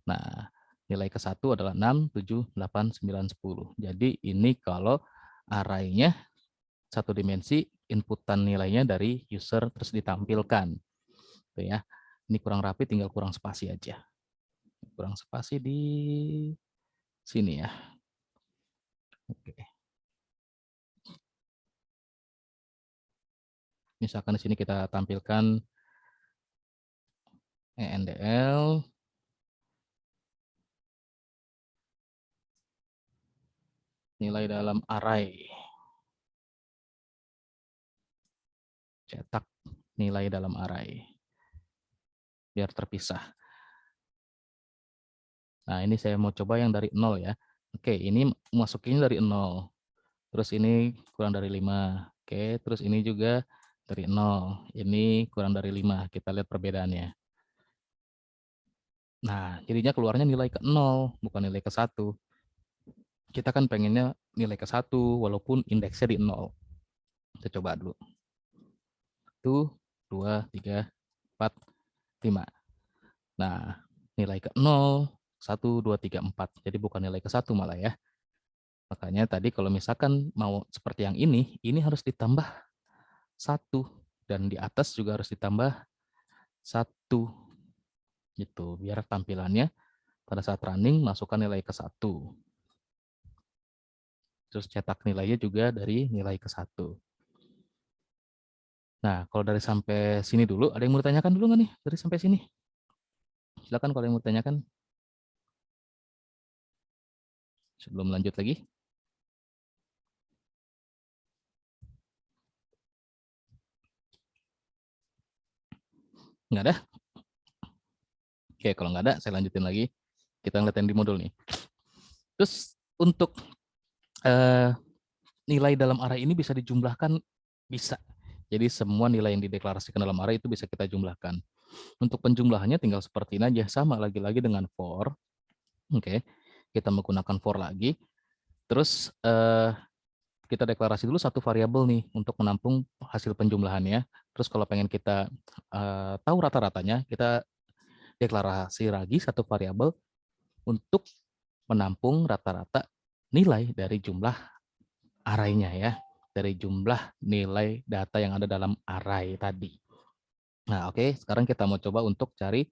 Nah, nilai ke-1 adalah 6, 7, 8, 9, 10. Jadi ini kalau array-nya satu dimensi, inputan nilainya dari user terus ditampilkan. Tuh ya. Ini kurang rapi, tinggal kurang spasi aja. Kurang spasi di sini ya. Oke. Misalkan di sini kita tampilkan ENDL nilai dalam array. Cetak nilai dalam array. Biar terpisah. Nah, ini saya mau coba yang dari 0 ya. Oke, ini masukinnya dari 0. Terus ini kurang dari 5. Oke, terus ini juga dari 0. Ini kurang dari 5. Kita lihat perbedaannya. Nah, jadinya keluarnya nilai ke 0, bukan nilai ke 1. Kita kan pengennya nilai ke 1, walaupun indeksnya di 0. Kita coba dulu. 1, 2, 3, 4, 5. Nah, nilai ke 0, 1, 2, 3, 4. Jadi bukan nilai ke 1 malah ya. Makanya tadi kalau misalkan mau seperti yang ini harus ditambah 1. Dan di atas juga harus ditambah 1. Gitu, biar tampilannya pada saat running masukkan nilai ke 1. Terus cetak nilainya juga dari nilai ke 1. Nah, kalau dari sampai sini dulu, ada yang mau ditanyakan dulu nggak nih? Dari sampai sini? Silakan kalau yang mau ditanyakan. Sebelum lanjut lagi. Nggak ada? Oke, kalau nggak ada, saya lanjutin lagi. Kita ngeliatin di modul nih. Terus untuk nilai dalam array ini bisa dijumlahkan? Bisa. Jadi semua nilai yang dideklarasikan dalam array itu bisa kita jumlahkan. Untuk penjumlahannya tinggal seperti ini aja. Sama lagi-lagi dengan for. Oke, kita menggunakan for lagi. Terus kita deklarasi dulu satu variabel nih untuk menampung hasil penjumlahannya. Terus kalau pengen kita tahu rata-ratanya, kita deklarasi lagi satu variabel untuk menampung rata-rata nilai dari jumlah array-nya ya, dari jumlah nilai data yang ada dalam array tadi. Nah, oke, sekarang kita mau coba untuk cari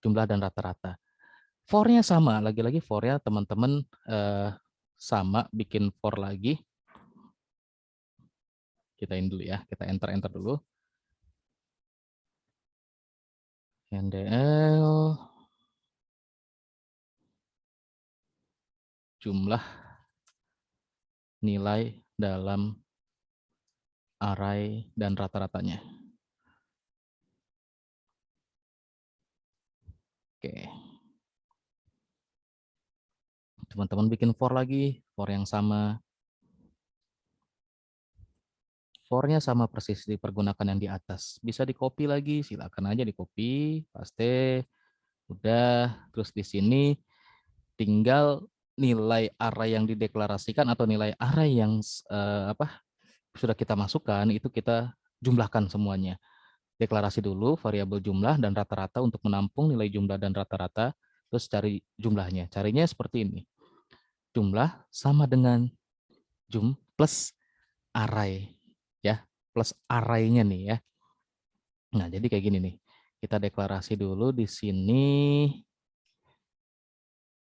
jumlah dan rata-rata. For-nya sama, lagi-lagi for-nya teman-teman sama, bikin for lagi. Kita ini dulu ya, kita enter dulu. NDL jumlah nilai dalam array dan rata-ratanya. Oke. Teman-teman bikin for lagi, for yang sama. For-nya sama persis dipergunakan yang di atas. Bisa di-copy lagi, silakan aja di-copy, paste. Udah, terus di sini tinggal nilai array yang dideklarasikan atau nilai array yang sudah kita masukkan itu kita jumlahkan semuanya. Deklarasi dulu variabel jumlah dan rata-rata untuk menampung nilai jumlah dan rata-rata, terus cari jumlahnya. Carinya seperti ini. Jumlah sama dengan plus array ya, plus array-nya nih ya. Nah, jadi kayak gini nih. Kita deklarasi dulu di sini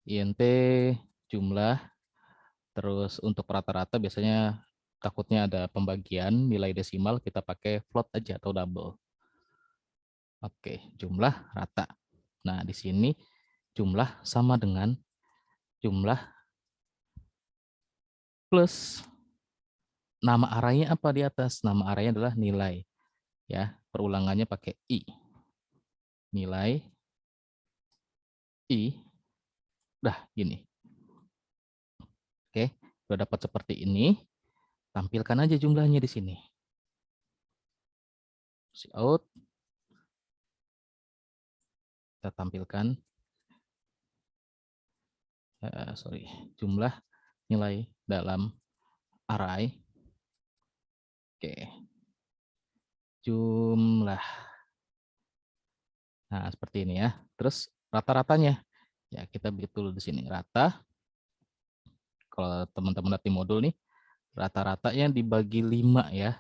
int jumlah, terus untuk rata-rata biasanya takutnya ada pembagian nilai desimal, kita pakai float aja atau double. Oke, jumlah rata. Nah, di sini jumlah sama dengan jumlah plus nama arraynya apa di atas? Nama arraynya adalah nilai. Ya, perulangannya pakai i. Nilai i. Udah gini. Oke, udah dapat seperti ini. Tampilkan aja jumlahnya di sini. Out. Kita tampilkan. Jumlah nilai dalam array. Oke. jumlah. Nah, seperti ini ya. Terus rata-ratanya. Ya, kita bikin dulu di sini. Rata, kalau teman-teman lihat di modul nih, rata-ratanya dibagi 5 ya.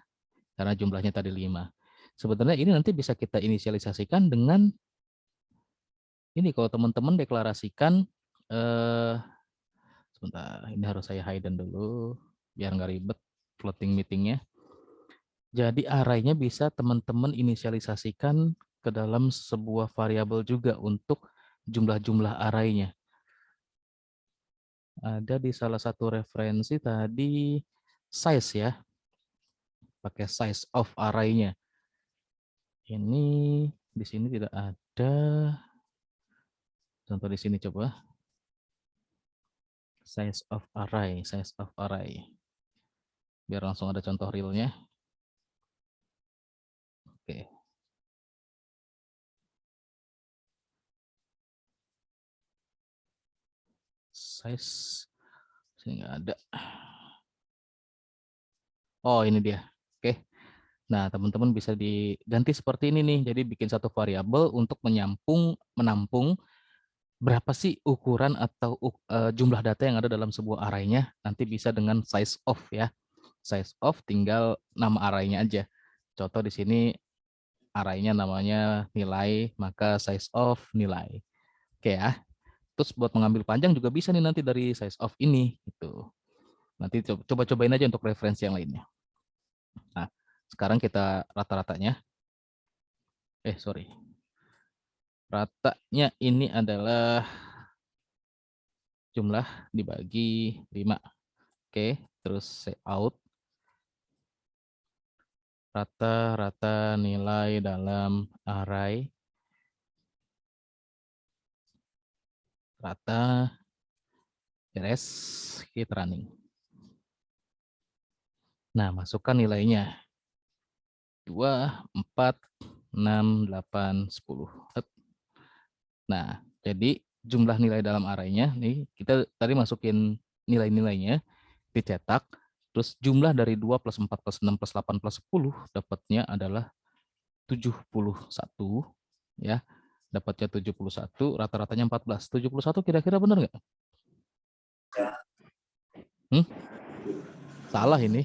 Karena jumlahnya tadi 5. Sebenarnya ini nanti bisa kita inisialisasikan dengan ini kalau teman-teman deklarasikan sebentar, ini harus saya hidden dulu biar nggak ribet floating meetingnya. Jadi arraynya bisa teman-teman inisialisasikan ke dalam sebuah variabel juga untuk jumlah-jumlah arraynya. Ada di salah satu referensi tadi size ya, pakai size of arraynya. Ini di sini tidak ada. Contoh di sini coba. Size of array, size of array. Biar langsung ada contoh realnya. Oke. Size sini nggak ada. Oh, ini dia. Oke. Nah, teman-teman bisa diganti seperti ini nih. Jadi bikin satu variabel untuk menampung berapa sih ukuran atau jumlah data yang ada dalam sebuah arraynya. Nanti bisa dengan size of ya. Size of tinggal nama arraynya aja. Contoh di sini arraynya namanya nilai, maka size of nilai. Oke ya. Terus buat mengambil panjang juga bisa nih nanti dari size of ini gitu. Nanti coba-cobain aja untuk referensi yang lainnya. Nah, sekarang kita rata-ratanya. Sorry. Ratanya ini adalah jumlah dibagi 5. Oke, terus say out. Rata-rata nilai dalam array. Rata beres, hit running. Nah, masukkan nilainya. 2, 4, 6, 8, 10. Nah, jadi jumlah nilai dalam arraynya, nih kita tadi masukin nilai-nilainya, dicetak, terus jumlah dari 2 plus 4 plus 6 plus 8 plus 10 dapatnya adalah 71, ya. Dapatnya 71, rata-ratanya 14. 71 kira-kira benar nggak? Hmm? Salah ini.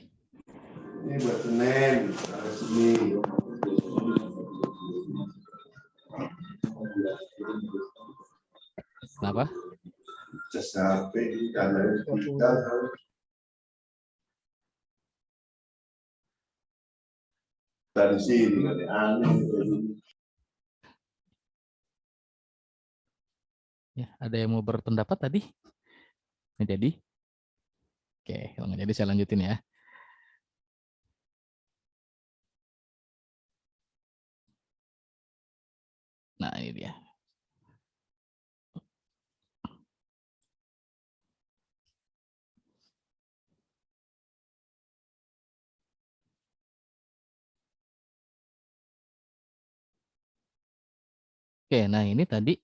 Ini buat Senin, sini. Kenapa? Dari sini aneh. Ya, ada yang mau berpendapat tadi? Nggak jadi? Oke, kalau nggak jadi saya lanjutin ya. Nah, ini dia. Oke, nah ini tadi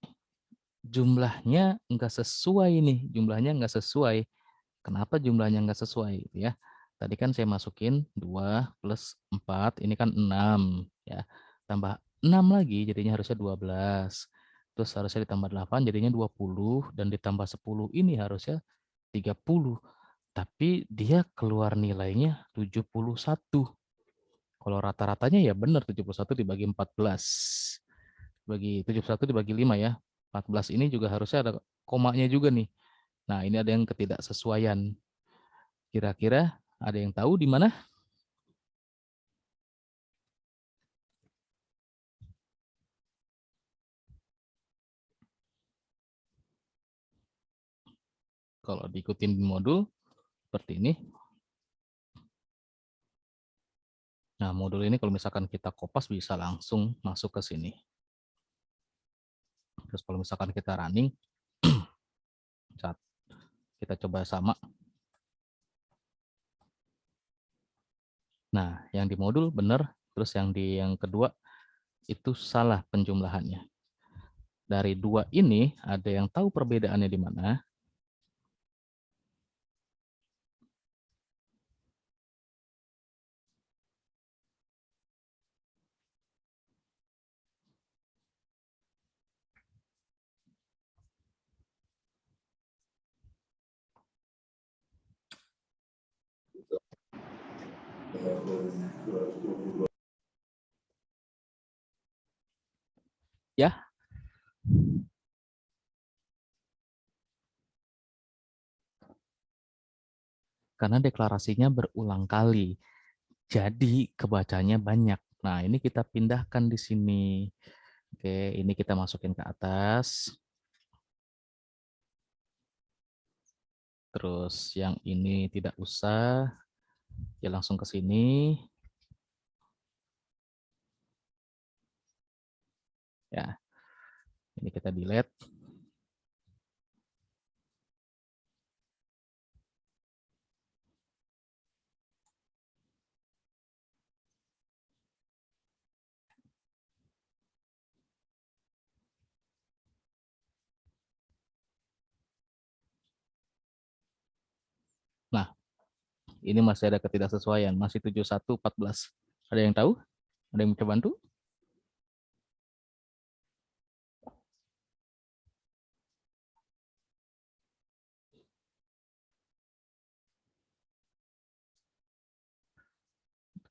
jumlahnya nggak sesuai nih. Jumlahnya nggak sesuai. Kenapa jumlahnya nggak sesuai? Ya, tadi kan saya masukin 2 plus 4, ini kan 6. Ya, tambah 6 lagi, jadinya harusnya 12. Terus harusnya ditambah 8, jadinya 20. Dan ditambah 10 ini harusnya 30. Tapi dia keluar nilainya 71. Kalau rata-ratanya ya benar 71 dibagi 14. Bagi 71 dibagi 5 ya. 14 ini juga harusnya ada komanya juga nih. Nah, ini ada yang ketidaksesuaian. Kira-kira ada yang tahu di mana? Kalau diikutin modul seperti ini. Nah, modul ini kalau misalkan kita kopas bisa langsung masuk ke sini. Terus kalau misalkan kita running, saat kita coba sama. Nah, yang di modul benar, terus yang kedua itu salah penjumlahannya. Dari dua ini ada yang tahu perbedaannya di mana? Ya, karena deklarasinya berulang kali. Jadi kebacanya banyak. Nah, ini kita pindahkan di sini. Oke, ini kita masukin ke atas. Terus yang ini tidak usah. Ya langsung ke sini. Ya, ini kita delete. Nah, ini masih ada ketidaksesuaian, masih 7114. Ada yang tahu? Ada yang bisa bantu?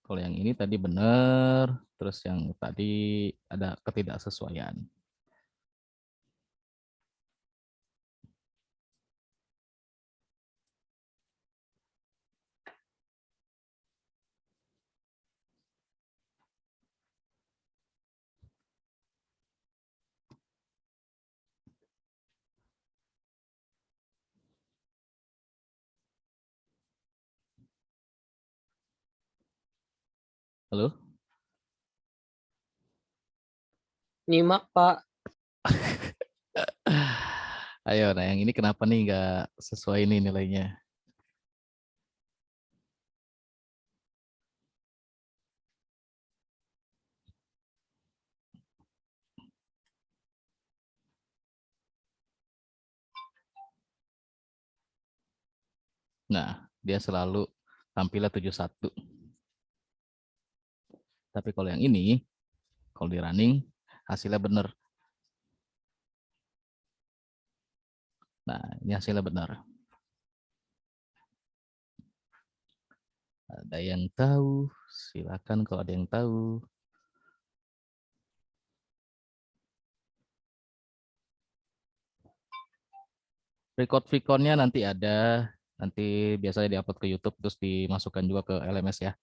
Kalau yang ini tadi benar, terus yang tadi ada ketidaksesuaian. Halo? Nyimak, Pak. Ayo, nah yang ini kenapa nih nggak sesuai nih nilainya? Nah, dia selalu tampilnya 71. Tapi kalau yang ini, kalau di running, hasilnya benar. Nah, ini hasilnya benar. Ada yang tahu? Silakan kalau ada yang tahu. Record-recordnya nanti ada. Nanti biasanya diupload ke YouTube, terus dimasukkan juga ke LMS ya.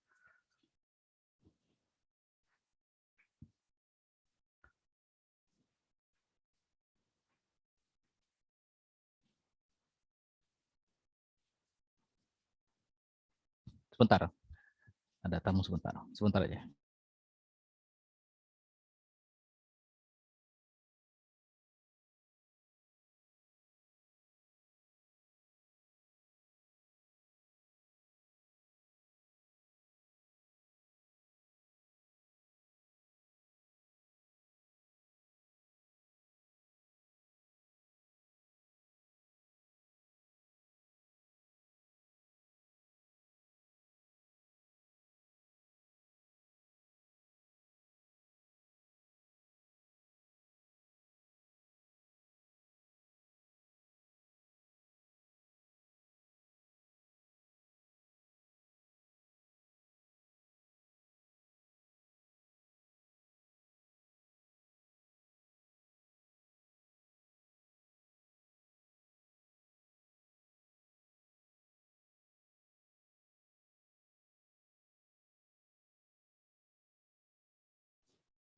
Sebentar, ada tamu sebentar. Sebentar aja.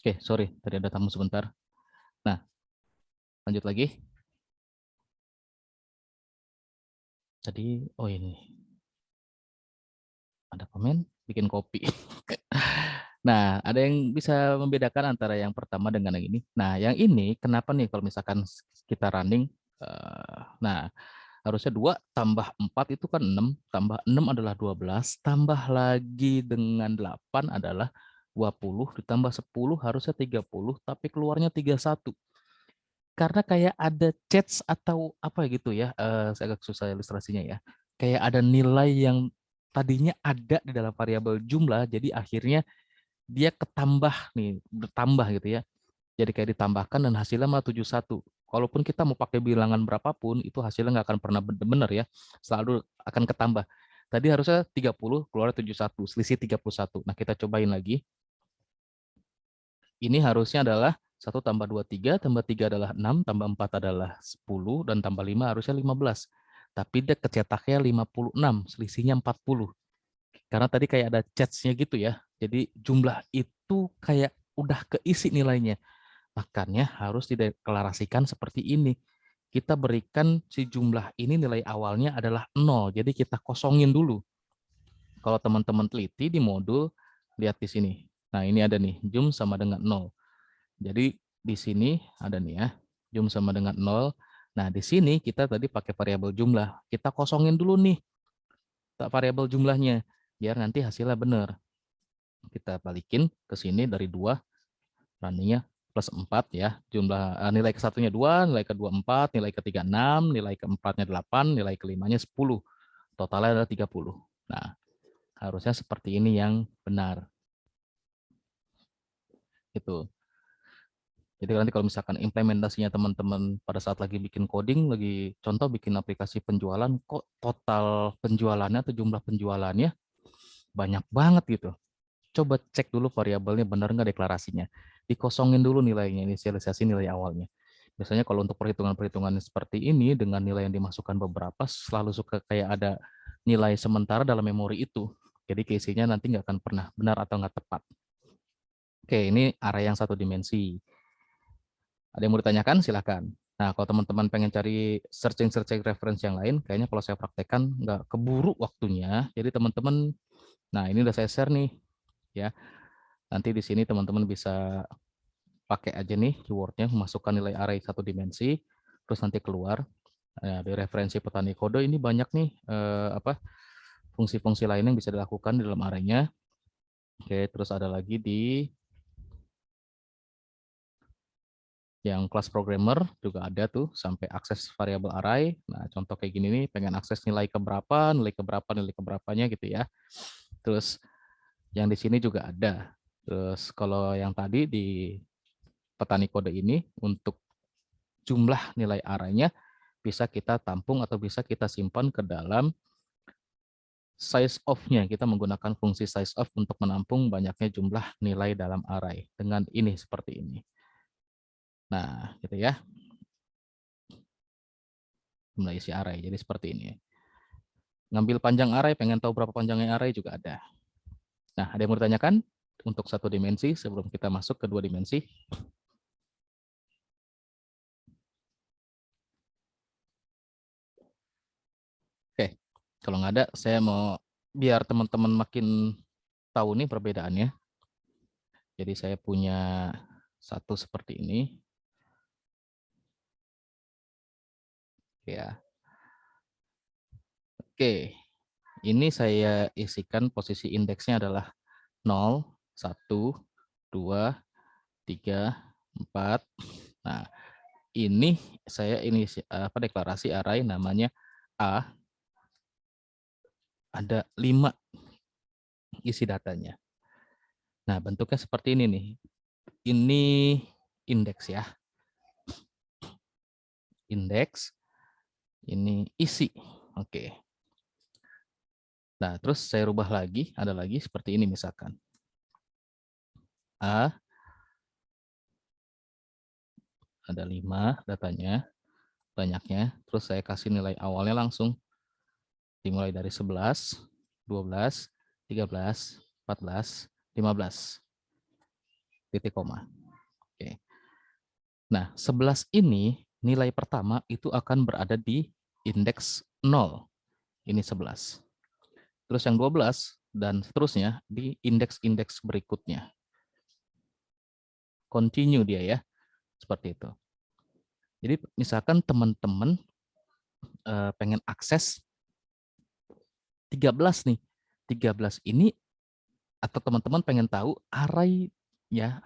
Oke, sorry, tadi ada tamu sebentar. Nah, lanjut lagi. Tadi, oh ini, ada komen, bikin kopi. Nah, ada yang bisa membedakan antara yang pertama dengan yang ini. Nah, yang ini kenapa nih kalau misalkan kita running, nah harusnya 2 tambah 4 itu kan 6, tambah 6 adalah 12, tambah lagi dengan 8 adalah 20, ditambah 10 harusnya 30, tapi keluarnya 31. Karena kayak ada chats atau apa gitu ya, saya agak susah ilustrasinya ya. Kayak ada nilai yang tadinya ada di dalam variabel jumlah, jadi akhirnya dia ketambah nih, bertambah gitu ya. Jadi kayak ditambahkan dan hasilnya malah 71. Walaupun kita mau pakai bilangan berapapun, itu hasilnya nggak akan pernah benar ya. Selalu akan ketambah. Tadi harusnya 30, keluar 71, selisih 31. Nah, kita cobain lagi. Ini harusnya adalah 1 tambah 2, 3, tambah 3 adalah 6, tambah 4 adalah 10, dan tambah 5 harusnya 15. Tapi dia kecetaknya 56, selisihnya 40. Karena tadi kayak ada change-nya gitu ya. Jadi jumlah itu kayak udah keisi nilainya. Makanya harus dideklarasikan seperti ini. Kita berikan si jumlah ini nilai awalnya adalah 0. Jadi kita kosongin dulu. Kalau teman-teman teliti di modul, lihat di sini. Nah, ini ada nih, jum sama dengan 0. Jadi di sini ada nih ya, jum sama dengan 0. Nah, di sini kita tadi pakai variabel jumlah. Kita kosongin dulu nih variabel jumlahnya, biar nanti hasilnya benar. Kita balikin ke sini dari 2, running-nya plus 4 ya. Nilai ke-1-nya 2, nilai ke-2 4, nilai ke-3 6, nilai ke-4-nya 8, nilai ke-5-nya 10. Totalnya adalah 30. Nah, harusnya seperti ini yang benar. Gitu. Jadi nanti kalau misalkan implementasinya teman-teman pada saat lagi bikin coding, lagi contoh bikin aplikasi penjualan, kok total penjualannya atau jumlah penjualannya banyak banget gitu. Coba cek dulu variabelnya benar nggak deklarasinya. Dikosongin dulu nilainya, inisialisasi nilai awalnya. Biasanya kalau untuk perhitungan-perhitungan seperti ini, dengan nilai yang dimasukkan beberapa, selalu suka kayak ada nilai sementara dalam memori itu. Jadi keisinya nanti nggak akan pernah benar atau nggak tepat. Oke, ini array yang satu dimensi. Ada yang mau ditanyakan? Silahkan. Nah, kalau teman-teman pengen cari searching reference yang lain, kayaknya kalau saya praktekkan nggak keburu waktunya. Jadi teman-teman, nah ini udah saya share nih, ya. Nanti di sini teman-teman bisa pakai aja nih keywordnya, masukkan nilai array satu dimensi, terus nanti keluar. Nah, di referensi petani kode ini banyak nih fungsi-fungsi lain yang bisa dilakukan di dalam array-nya. Oke, terus ada lagi di yang kelas programmer juga ada tuh sampai akses variabel array. Nah, contoh kayak gini nih, pengen akses nilai keberapa, nilai keberapanya gitu ya. Terus yang di sini juga ada. Terus kalau yang tadi di petani kode ini untuk jumlah nilai array-nya bisa kita tampung atau bisa kita simpan ke dalam size of-nya. Kita menggunakan fungsi size of untuk menampung banyaknya jumlah nilai dalam array dengan ini seperti ini. Nah, gitu ya. Jumlah isi array. Jadi seperti ini. Ngambil panjang array, pengen tahu berapa panjangnya array juga ada. Nah, ada yang mau ditanyakan untuk satu dimensi sebelum kita masuk ke dua dimensi? Oke, kalau nggak ada, saya mau biar teman-teman makin tahu nih perbedaannya. Jadi saya punya satu seperti ini. Ya. Oke, ini saya isikan posisi indeksnya adalah 0, 1, 2, 3, 4. Nah, ini saya deklarasi array namanya A. Ada 5 isi datanya. Nah, bentuknya seperti ini nih. Ini indeks ya. Indeks. Ini isi. Oke. Nah, terus saya rubah lagi, ada lagi seperti ini misalkan. A. Ada 5 datanya, banyaknya. Terus saya kasih nilai awalnya langsung. Dimulai dari 11, 12, 13, 14, 15. Titik koma. Oke. Nah, 11 ini nilai pertama itu akan berada di indeks 0. Ini 11. Terus yang 12 dan seterusnya di indeks-indeks berikutnya. Continue dia ya. Seperti itu. Jadi misalkan teman-teman pengen akses 13 nih. 13 ini atau teman-teman pengen tahu array ya,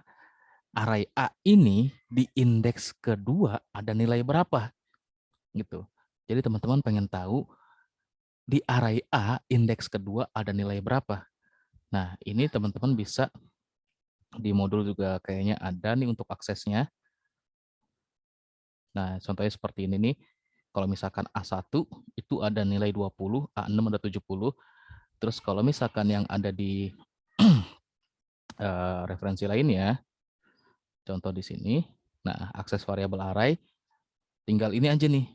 array A ini di indeks kedua ada nilai berapa gitu. Jadi teman-teman pengen tahu di array A indeks kedua ada nilai berapa. Nah, ini teman-teman bisa di modul juga kayaknya ada nih untuk aksesnya. Nah, contohnya seperti ini nih. Kalau misalkan A1 itu ada nilai 20, A6 ada 70. Terus kalau misalkan yang ada di referensi lainnya, contoh di sini, nah akses variabel array, tinggal ini aja nih,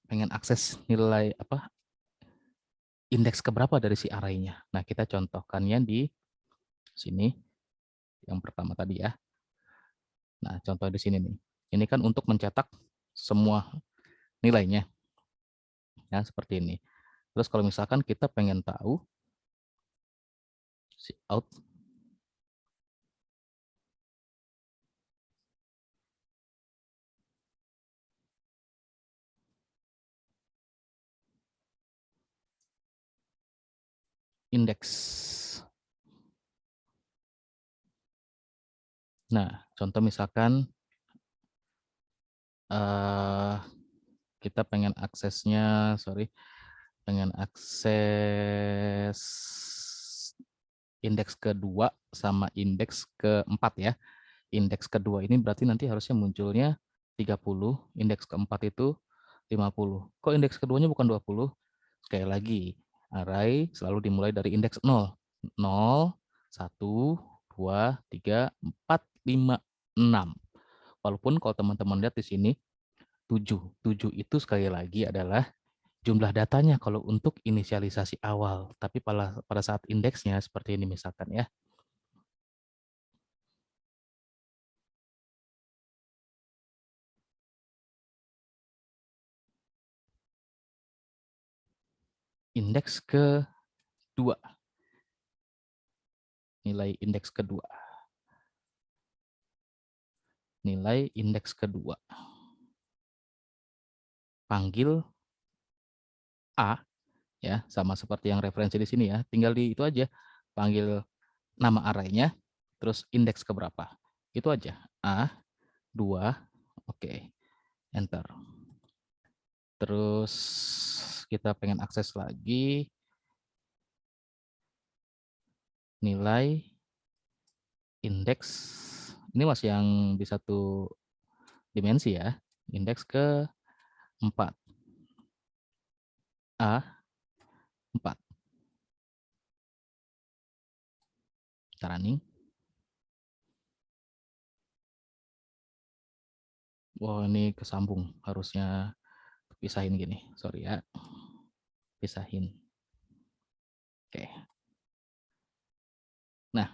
pengen akses nilai apa, indeks keberapa dari si array-nya. Nah kita contohkannya di sini, yang pertama tadi ya. Nah contoh di sini nih, ini kan untuk mencetak semua nilainya, ya seperti ini. Terus kalau misalkan kita pengen tahu si out indeks. Nah, contoh misalkan kita pengen aksesnya, pengen akses indeks kedua sama indeks keempat ya. Indeks kedua ini berarti nanti harusnya munculnya 30, indeks keempat itu 50. Kok indeks keduanya bukan 20? Sekali lagi, array selalu dimulai dari indeks 0. 0, 1, 2, 3, 4, 5, 6. Walaupun kalau teman-teman lihat di sini 7. 7 itu sekali lagi adalah jumlah datanya kalau untuk inisialisasi awal. Tapi pada saat indeksnya seperti ini misalkan ya. Indeks kedua. Nilai indeks kedua. Nilai indeks kedua. Panggil A ya, sama seperti yang referensi di sini ya. Tinggal di itu aja. Panggil nama array-nya terus indeks keberapa. Itu aja. A 2. Oke. Enter. Terus kita pengen akses lagi nilai indeks. Ini masih yang di satu dimensi ya. Indeks ke 4. A 4. Kita running. Wah, ini kesambung. Harusnya pisahin gini. Sorry ya. Pisahin. Oke. Nah,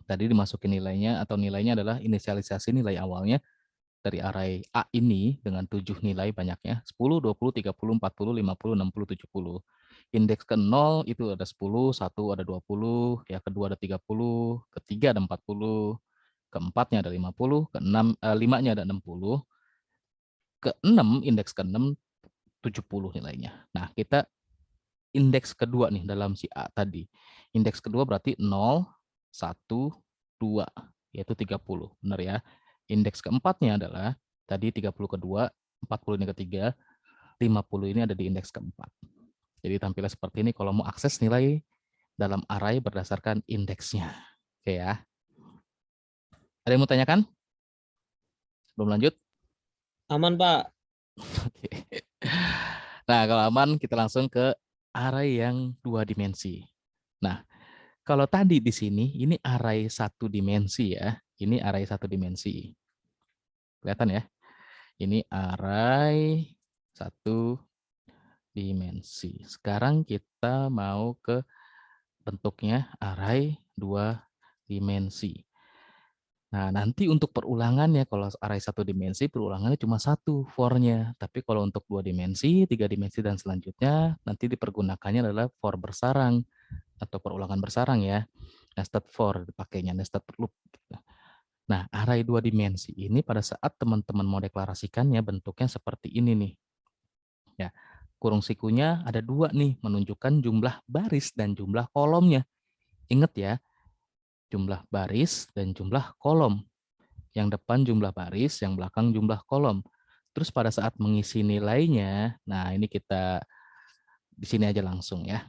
tadi dimasukin nilainya atau nilainya adalah inisialisasi nilai awalnya dari array A ini dengan 7 nilai banyaknya. 10, 20, 30, 40, 50, 60, 70. Indeks ke 0 itu ada 10, 1 ada 20, ya kedua ada 30, ketiga ada 40, keempatnya ada 50, keenam 5-nya ada 60, ke-6 indeks ke-6 70 nilainya. Nah, kita indeks kedua nih dalam si A tadi. Indeks kedua berarti 0, 1, 2, yaitu 30. Benar ya? Indeks keempatnya adalah tadi 30 kedua, 40 ini ketiga, 50 ini ada di indeks keempat. Jadi tampilnya seperti ini kalau mau akses nilai dalam array berdasarkan indeksnya. Oke ya. Ada yang mau tanyakan? Belum lanjut? Aman, Pak. Oke. Nah, kalau aman kita langsung ke array yang 2 dimensi. Nah, kalau tadi di sini ini array 1 dimensi ya. Ini array 1 dimensi. Kelihatan ya? Ini array 1 dimensi. Sekarang kita mau ke bentuknya array 2 dimensi. Nah, nanti untuk perulangannya, kalau array 1 dimensi, perulangannya cuma 1 for-nya. Tapi kalau untuk 2 dimensi, 3 dimensi, dan selanjutnya, nanti dipergunakannya adalah for bersarang, atau perulangan bersarang ya. Nested for, dipakainya nested loop. Nah, array 2 dimensi ini pada saat teman-teman mau deklarasikannya, bentuknya seperti ini nih. Ya, kurung sikunya ada 2 nih, menunjukkan jumlah baris dan jumlah kolomnya. Ingat ya, jumlah baris dan jumlah kolom. Yang depan jumlah baris, yang belakang jumlah kolom. Terus pada saat mengisi nilainya, nah ini kita di sini aja langsung ya.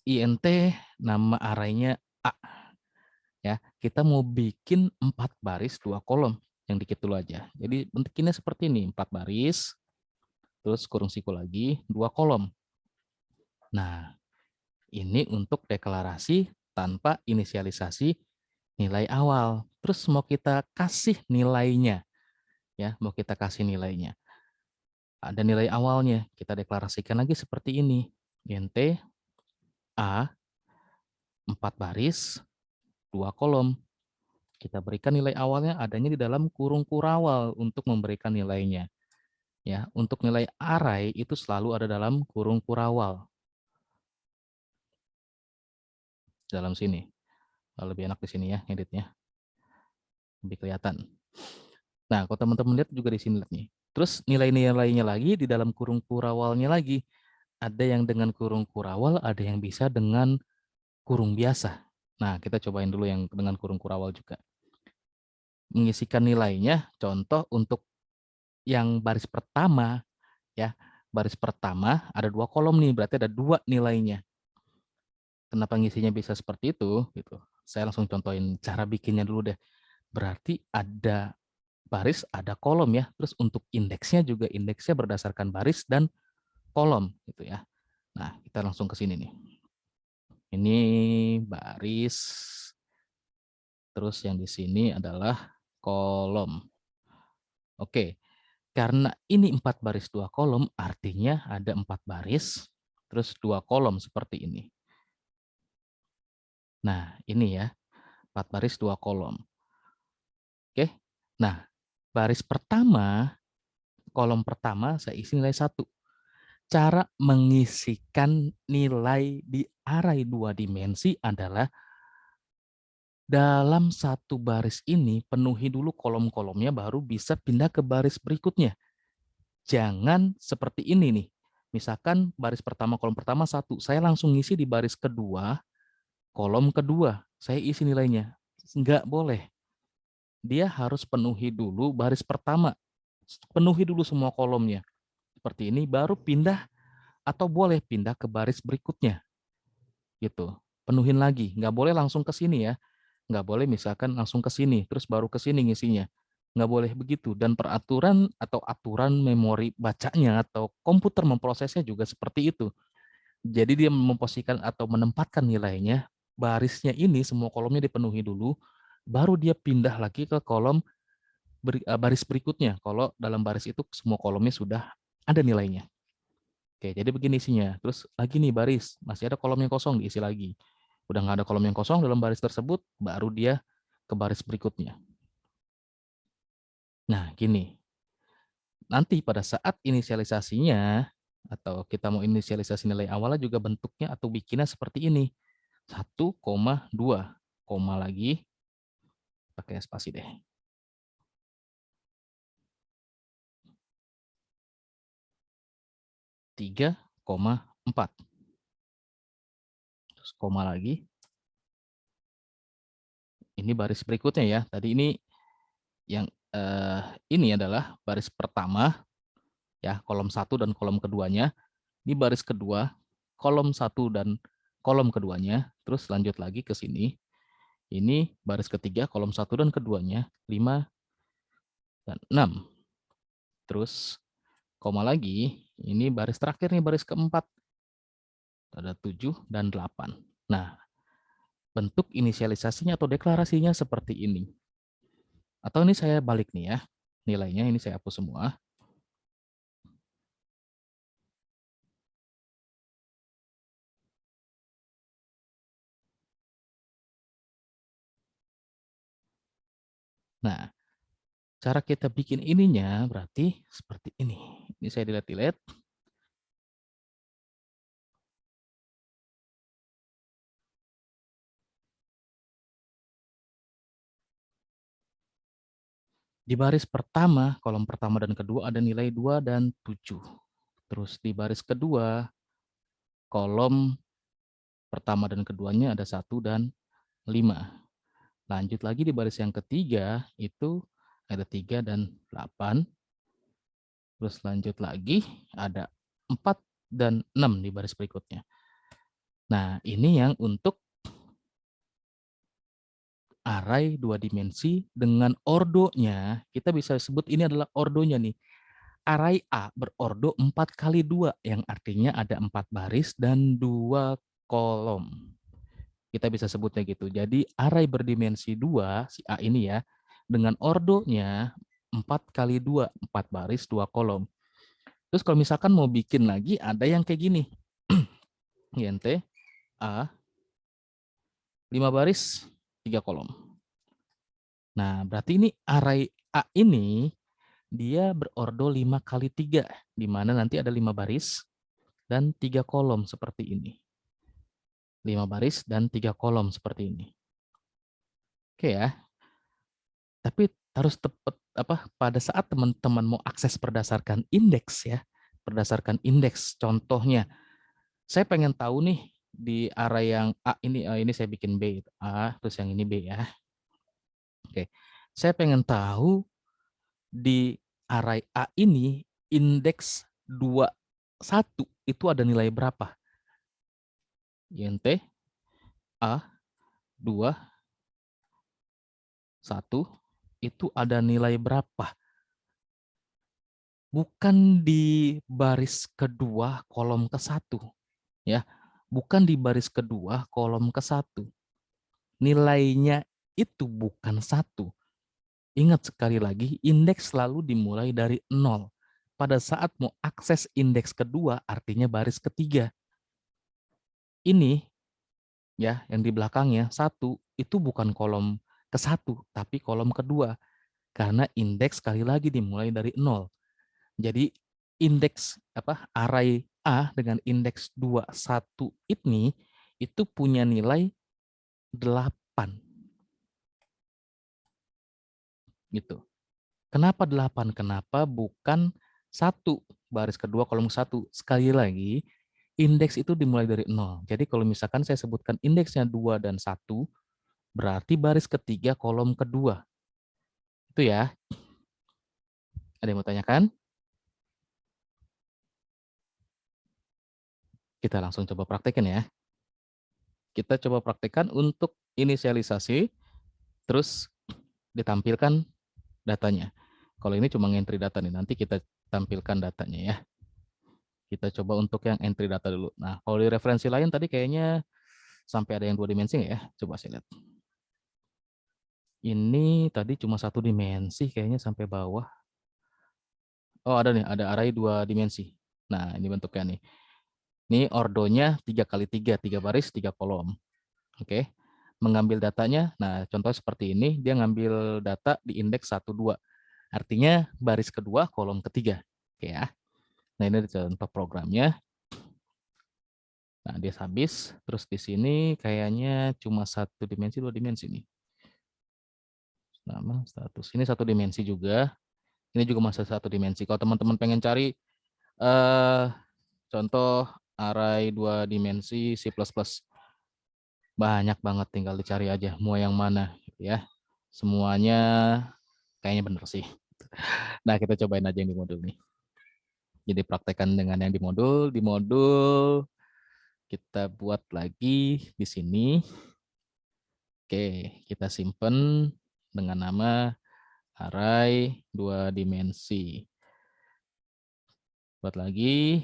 INT nama arraynya A. Ya, kita mau bikin 4 baris 2 kolom, yang dikit dulu aja. Jadi bentuknya seperti ini, 4 baris, terus kurung siku lagi, 2 kolom. Nah, ini untuk deklarasi tanpa inisialisasi nilai awal. Terus mau kita kasih nilainya, ya, mau kita kasih nilainya. Ada nilai awalnya, kita deklarasikan lagi seperti ini. Int A 4 baris, 2 kolom. Kita berikan nilai awalnya adanya di dalam kurung kurawal untuk memberikan nilainya. Ya, untuk nilai array itu selalu ada dalam kurung kurawal. Dalam sini. Lebih enak di sini ya editnya. Lebih kelihatan. Nah, kalau teman-teman lihat juga di sini lihat nih. Terus nilai-nilainya lagi di dalam kurung kurawalnya lagi. Ada yang dengan kurung kurawal, ada yang bisa dengan kurung biasa. Nah, kita cobain dulu yang dengan kurung kurawal juga. Mengisikan nilainya, contoh untuk yang baris pertama, ya, baris pertama ada 2 kolom nih, berarti ada 2 nilainya. Kenapa ngisinya bisa seperti itu? Gitu. Saya langsung contohin cara bikinnya dulu deh. Berarti ada baris, ada kolom ya. Terus untuk indeksnya juga indeksnya berdasarkan baris dan kolom gitu ya. Nah, kita langsung ke sini nih. Ini baris, terus yang di sini adalah kolom. Oke, karena ini 4 baris 2 kolom, artinya ada 4 baris, terus 2 kolom seperti ini. Nah, ini ya, 4 baris 2 kolom. Oke, nah, baris pertama, kolom pertama saya isi nilai 1. Cara mengisikan nilai di array 2 dimensi adalah dalam satu baris ini penuhi dulu kolom-kolomnya baru bisa pindah ke baris berikutnya. Jangan seperti ini nih. Misalkan baris pertama, kolom pertama 1, saya langsung ngisi di baris kedua, kolom kedua, saya isi nilainya. Nggak boleh. Dia harus penuhi dulu baris pertama. Penuhi dulu semua kolomnya. Seperti ini, baru pindah atau boleh pindah ke baris berikutnya. Gitu. Penuhin lagi. Nggak boleh langsung ke sini ya. Nggak boleh misalkan langsung ke sini, terus baru ke sini ngisinya. Nggak boleh begitu. Dan peraturan atau aturan memori bacanya atau komputer memprosesnya juga seperti itu. Jadi dia memposisikan atau menempatkan nilainya, barisnya ini semua kolomnya dipenuhi dulu, baru dia pindah lagi ke kolom baris berikutnya. Kalau dalam baris itu semua kolomnya sudah ada nilainya. Oke, jadi begini isinya. Terus lagi nih baris, masih ada kolom yang kosong, diisi lagi. Udah nggak ada kolom yang kosong dalam baris tersebut, baru dia ke baris berikutnya. Nah, gini. Nanti pada saat inisialisasinya, atau kita mau inisialisasi nilai awalnya juga bentuknya atau bikinnya seperti ini. 1,2, koma lagi, pakai spasi deh. 3,4. Terus koma lagi. Ini baris berikutnya ya. Tadi ini yang ini adalah baris pertama ya, kolom 1 dan kolom keduanya. Ini baris kedua, kolom 1 dan kolom keduanya. Terus lanjut lagi ke sini. Ini baris ketiga, kolom 1 dan keduanya, 5 dan 6. Terus koma lagi, ini baris terakhir nih, baris keempat. Ada 7 dan 8. Nah, bentuk inisialisasinya atau deklarasinya seperti ini. Atau ini saya balik nih ya, nilainya ini saya hapus semua. Nah, cara kita bikin ininya berarti seperti ini. Ini saya delete. Di baris pertama, kolom pertama dan kedua ada nilai 2 dan 7. Terus di baris kedua, kolom pertama dan keduanya ada 1 dan 5. Lanjut lagi di baris yang ketiga, itu ada 3 dan 8. Terus lanjut lagi, ada 4 dan 6 di baris berikutnya. Nah, ini yang untuk array 2 dimensi dengan ordonya, kita bisa sebut ini adalah ordonya nih. array A berordo 4 kali 2, yang artinya ada 4 baris dan 2 kolom. Kita bisa sebutnya gitu. Jadi array berdimensi 2, si A ini ya, dengan ordonya 4 kali 2, 4 baris, 2 kolom. Terus kalau misalkan mau bikin lagi, ada yang kayak gini. INT A, 5 baris, 3 kolom. Nah, berarti ini array A ini dia berordo 5 kali 3, di mana nanti ada 5 baris dan 3 kolom seperti ini. 5 baris dan 3 kolom seperti ini. Oke ya. Tapi harus tepat pada saat teman-teman mau akses berdasarkan indeks ya. Berdasarkan indeks. Contohnya, saya pengen tahu nih di array yang A ini saya bikin B, A, terus yang ini B ya. Oke. Saya pengen tahu di array A ini indeks 21 itu ada nilai berapa? INT A 2 1 itu ada nilai berapa? Bukan di baris kedua kolom ke-1 ya. Bukan di baris kedua kolom ke-1. Nilainya itu bukan 1. Ingat sekali lagi, indeks selalu dimulai dari 0. Pada saat mau akses indeks kedua, artinya baris ketiga. Ini ya, yang di belakangnya 1 itu bukan kolom ke-1, tapi kolom kedua. Karena indeks sekali lagi dimulai dari 0. Jadi indeks array A dengan indeks 21 ini itu punya nilai 8. Gitu. Kenapa 8? Kenapa bukan 1 baris kedua kolom 1? Sekali lagi, indeks itu dimulai dari 0. Jadi kalau misalkan saya sebutkan indeksnya 2 dan 1, berarti baris ketiga kolom kedua. Itu ya. Ada yang mau tanyakan? Kita langsung coba praktekin ya. Kita coba praktekkan untuk inisialisasi, terus ditampilkan datanya. Kalau ini cuma entry data nih, nanti kita tampilkan datanya ya. Kita coba untuk yang entry data dulu. Nah, kalau di referensi lain tadi kayaknya sampai ada yang 2 dimensi ya. Coba saya lihat. Ini tadi cuma 1 dimensi kayaknya sampai bawah. Oh ada nih, ada array 2 dimensi. Nah ini bentuknya nih. Ini ordonya 3 kali 3, 3 baris, 3 kolom. Oke. Mengambil datanya, nah contoh seperti ini, dia ngambil data di indeks 1, 2. Artinya baris kedua, kolom ketiga. Oke ya. Nah ini contoh programnya. Nah dia habis, terus di sini kayaknya cuma 1 dimensi, 2 dimensi nih. Nama, status. Ini 1 dimensi juga. Ini juga masih 1 dimensi. Kalau teman-teman pengen cari contoh array 2 dimensi C++, banyak banget, tinggal dicari aja mau yang mana ya. Semuanya kayaknya bener sih. Nah, kita cobain aja yang di modul nih. Jadi praktekkan dengan yang di modul. Di modul kita buat lagi di sini. Oke, kita simpen dengan nama array 2 dimensi. Buat lagi.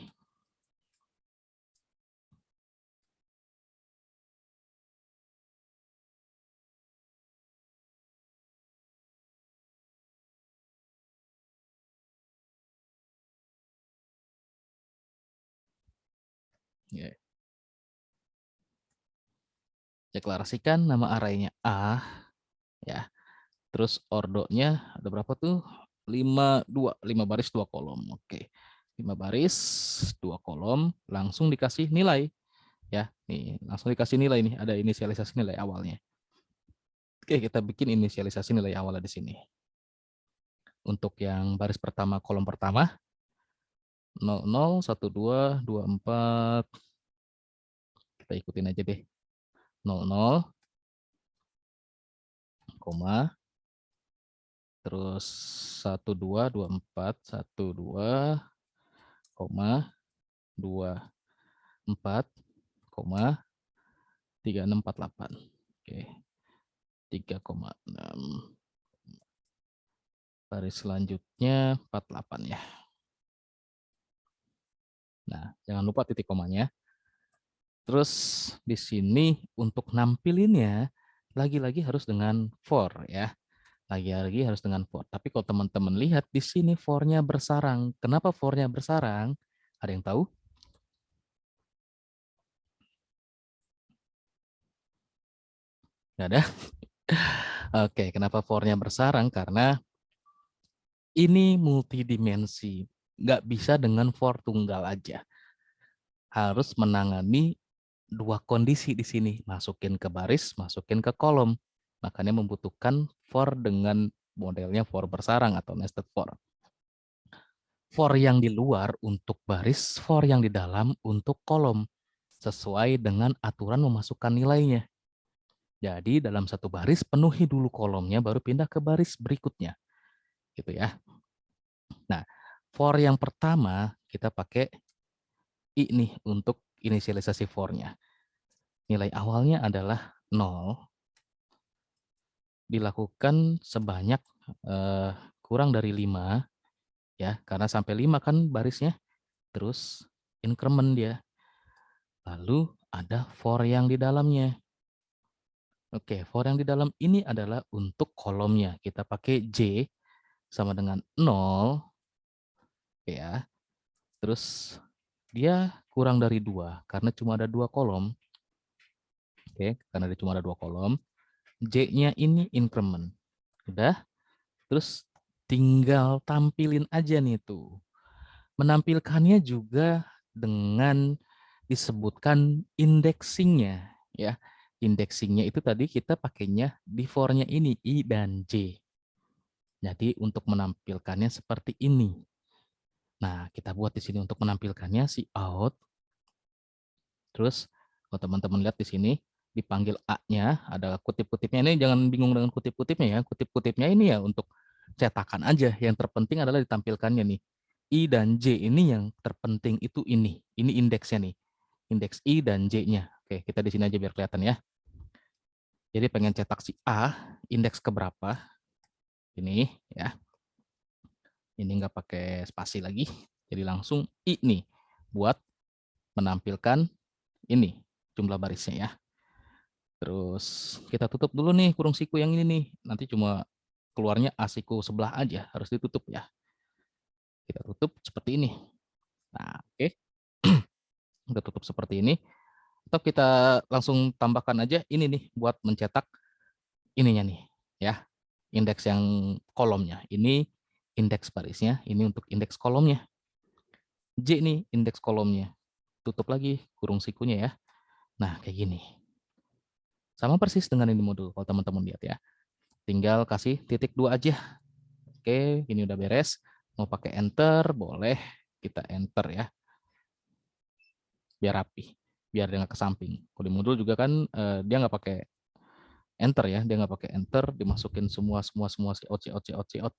Ya. Deklarasikan nama arraynya A ya. Terus ordonya ada berapa tuh? 5 baris 2 kolom. Oke. 5 baris 2 kolom, langsung dikasih nilai ya. Nih, langsung dikasih nilai nih, ada inisialisasi nilai awalnya. Oke, kita bikin inisialisasi nilai awalnya di sini. Untuk yang baris pertama, kolom pertama 00, 12, 24. Kita ikutin aja deh. 00, koma, terus 12, 24, 12, koma, 24, koma, 3648. Oke. 3,6. Baris selanjutnya 48 ya. Nah, jangan lupa titik komanya. Terus di sini untuk nampilinnya lagi-lagi harus dengan for ya. Lagi-lagi harus dengan for. Tapi kalau teman-teman lihat di sini for-nya bersarang. Kenapa for-nya bersarang? Ada yang tahu? Nggak ada? Oke, kenapa for-nya bersarang? Karena ini multidimensi. Nggak bisa dengan for tunggal aja. Harus menangani dua kondisi di sini. Masukin ke baris, masukin ke kolom. Makanya membutuhkan for dengan modelnya for bersarang atau nested for. For yang di luar untuk baris, for yang di dalam untuk kolom. Sesuai dengan aturan memasukkan nilainya. Jadi dalam satu baris penuhi dulu kolomnya baru pindah ke baris berikutnya. Gitu ya. Nah, for yang pertama kita pakai I nih untuk inisialisasi for-nya. Nilai awalnya adalah 0. Dilakukan sebanyak kurang dari 5 ya, karena sampai 5 kan barisnya. Terus increment dia. Lalu ada for yang di dalamnya. Oke, for yang di dalam ini adalah untuk kolomnya. Kita pakai J sama dengan 0 ya. Terus dia kurang dari 2 karena cuma ada 2 kolom. Oke, karena dia cuma ada 2 kolom. J-nya ini increment. Udah. Terus tinggal tampilin aja nih tuh. Menampilkannya juga dengan disebutkan indexingnya ya. Indexingnya itu tadi kita pakainya di for-nya ini I dan J. Jadi untuk menampilkannya seperti ini. Nah, kita buat di sini untuk menampilkannya si out. Terus kalau teman-teman lihat di sini dipanggil A-nya, ada kutip-kutipnya. Ini jangan bingung dengan kutip-kutipnya ya. Kutip-kutipnya ini ya untuk cetakan aja. Yang terpenting adalah ditampilkannya nih. I dan J ini yang terpenting itu ini. Ini indeksnya nih. Indeks I dan J-nya. Oke, kita di sini aja biar kelihatan ya. Jadi pengen cetak si A, indeks keberapa? Ini ya. Ini nggak pakai spasi lagi. Jadi langsung I nih buat menampilkan ini jumlah barisnya ya. Terus kita tutup dulu nih kurung siku yang ini nih. Nanti cuma keluarnya A siku sebelah aja, harus ditutup ya. Kita tutup seperti ini. Nah, oke. Udah tutup seperti ini. Atau kita langsung tambahkan aja ini nih buat mencetak ininya nih ya. Indeks yang kolomnya. Ini indeks barisnya, ini untuk indeks kolomnya. J nih indeks kolomnya. Tutup lagi kurung sikunya ya. Nah, kayak gini. Sama persis dengan ini modul kalau teman-teman lihat ya. Tinggal kasih titik 2 aja. Oke, ini udah beres. Mau pakai enter, boleh kita enter ya. Biar rapi, biar dia nggak ke samping. Kalau di modul juga kan dia nggak pakai enter ya, dia nggak pakai enter, dimasukin semua si out.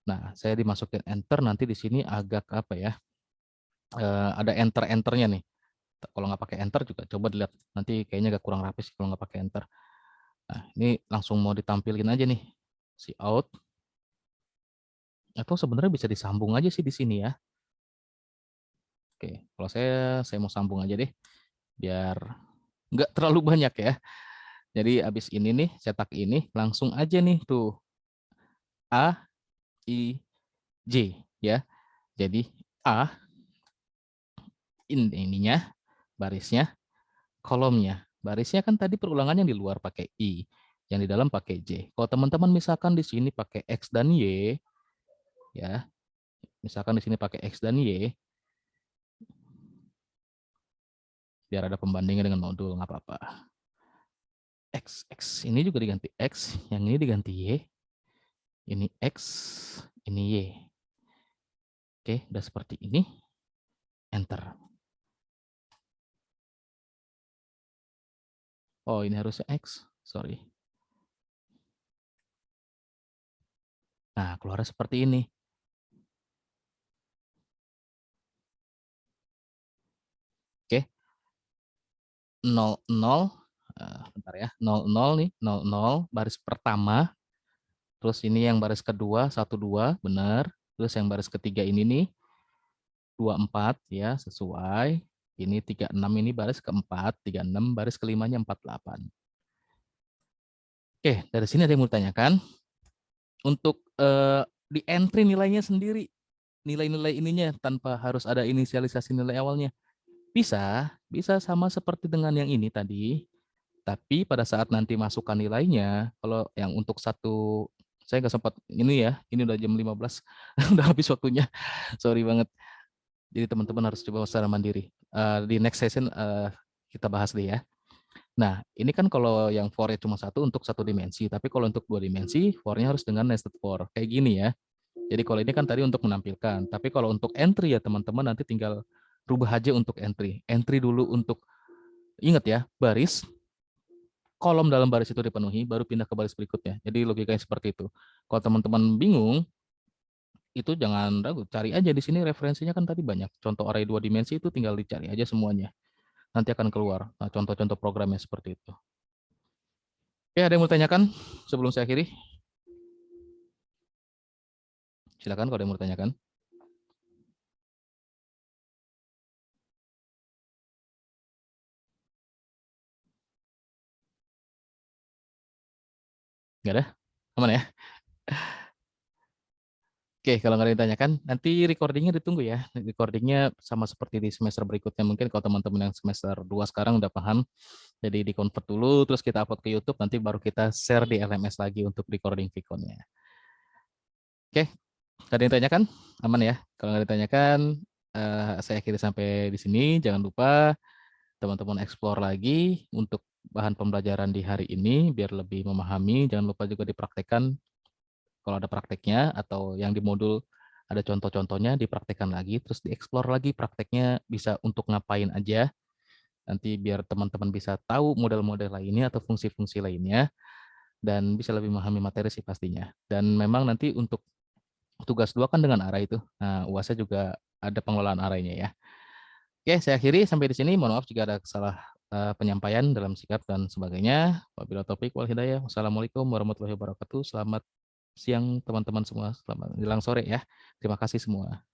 Nah, saya dimasukin enter, nanti di sini agak apa ya, ada enternya nih. Kalau nggak pakai enter juga coba dilihat, nanti kayaknya agak kurang rapi sih kalau nggak pakai enter. Nah, ini langsung mau ditampilin aja nih si out. Atau sebenarnya bisa disambung aja sih di sini ya. Oke, kalau saya mau sambung aja deh, biar nggak terlalu banyak ya. Jadi abis ini nih, cetak ini, langsung aja nih tuh A, I, J ya. Jadi A, ininya, barisnya, kolomnya. Barisnya kan tadi perulangannya di luar pakai I, yang di dalam pakai J. Kalau teman-teman misalkan di sini pakai X dan Y, ya, misalkan di sini pakai X dan Y, biar ada pembandingnya dengan modul, nggak apa-apa. X ini juga diganti X, yang ini diganti Y, ini X, ini Y. Oke, udah seperti ini, enter. Oh, ini harusnya X, sorry. Nah, keluarnya seperti ini. Oke, 00, bentar ya, 00 nih, 00, baris pertama, terus ini yang baris kedua, 12, benar, terus yang baris ketiga ini nih, 24 ya, sesuai. Ini 36 ini baris keempat, 36 baris kelimanya 48. Oke, dari sini ada yang mau ditanyakan. Untuk di entry nilainya sendiri, nilai-nilai ininya tanpa harus ada inisialisasi nilai awalnya. Bisa sama seperti dengan yang ini tadi, tapi pada saat nanti masukkan nilainya, kalau yang untuk satu, saya nggak sempat ini ya, ini udah jam 15, udah habis waktunya, sorry banget. Jadi teman-teman harus coba secara mandiri. Di next session kita bahas deh ya. Nah, ini kan kalau yang for-nya cuma satu untuk satu dimensi, tapi kalau untuk dua dimensi, for-nya harus dengan nested for. Kayak gini ya. Jadi kalau ini kan tadi untuk menampilkan, tapi kalau untuk entry ya teman-teman nanti tinggal rubah aja untuk entry. Entry dulu untuk, ingat ya, baris, kolom dalam baris itu dipenuhi, baru pindah ke baris berikutnya. Jadi logikanya seperti itu. Kalau teman-teman bingung, itu jangan ragu, cari aja di sini referensinya kan tadi banyak. Contoh array 2 dimensi itu tinggal dicari aja semuanya. Nanti akan keluar. Nah, contoh-contoh programnya seperti itu. Oke, ada yang mau tanyakan sebelum saya akhiri? Silakan kalau ada yang mau tanyakan. Nggak ada? Aman ya? Oke, kalau nggak ada yang ditanyakan, nanti recordingnya ditunggu ya. Recordingnya sama seperti di semester berikutnya. Mungkin kalau teman-teman yang semester 2 sekarang udah paham, jadi di-convert dulu, terus kita upload ke YouTube, nanti baru kita share di LMS lagi untuk recording Vicon-nya. Oke, nggak ada yang ditanyakan? Aman ya? Kalau nggak ditanyakan, saya akhiri sampai di sini. Jangan lupa teman-teman explore lagi untuk bahan pembelajaran di hari ini, biar lebih memahami. Jangan lupa juga dipraktekkan kalau ada prakteknya, atau yang di modul ada contoh-contohnya, dipraktekkan lagi, terus dieksplor lagi prakteknya bisa untuk ngapain aja, nanti biar teman-teman bisa tahu model-model lainnya atau fungsi-fungsi lainnya, dan bisa lebih memahami materi sih pastinya. Dan memang nanti untuk tugas 2 kan dengan array itu, nah UASnya juga ada pengelolaan arraynya ya. Oke, saya akhiri sampai di sini, mohon maaf jika ada salah penyampaian dalam sikap dan sebagainya. Wabillahi taufiq wal hidayah. Wassalamualaikum warahmatullahi wabarakatuh. Selamat siang teman-teman semua, selamat menjelang sore ya. Terima kasih semua.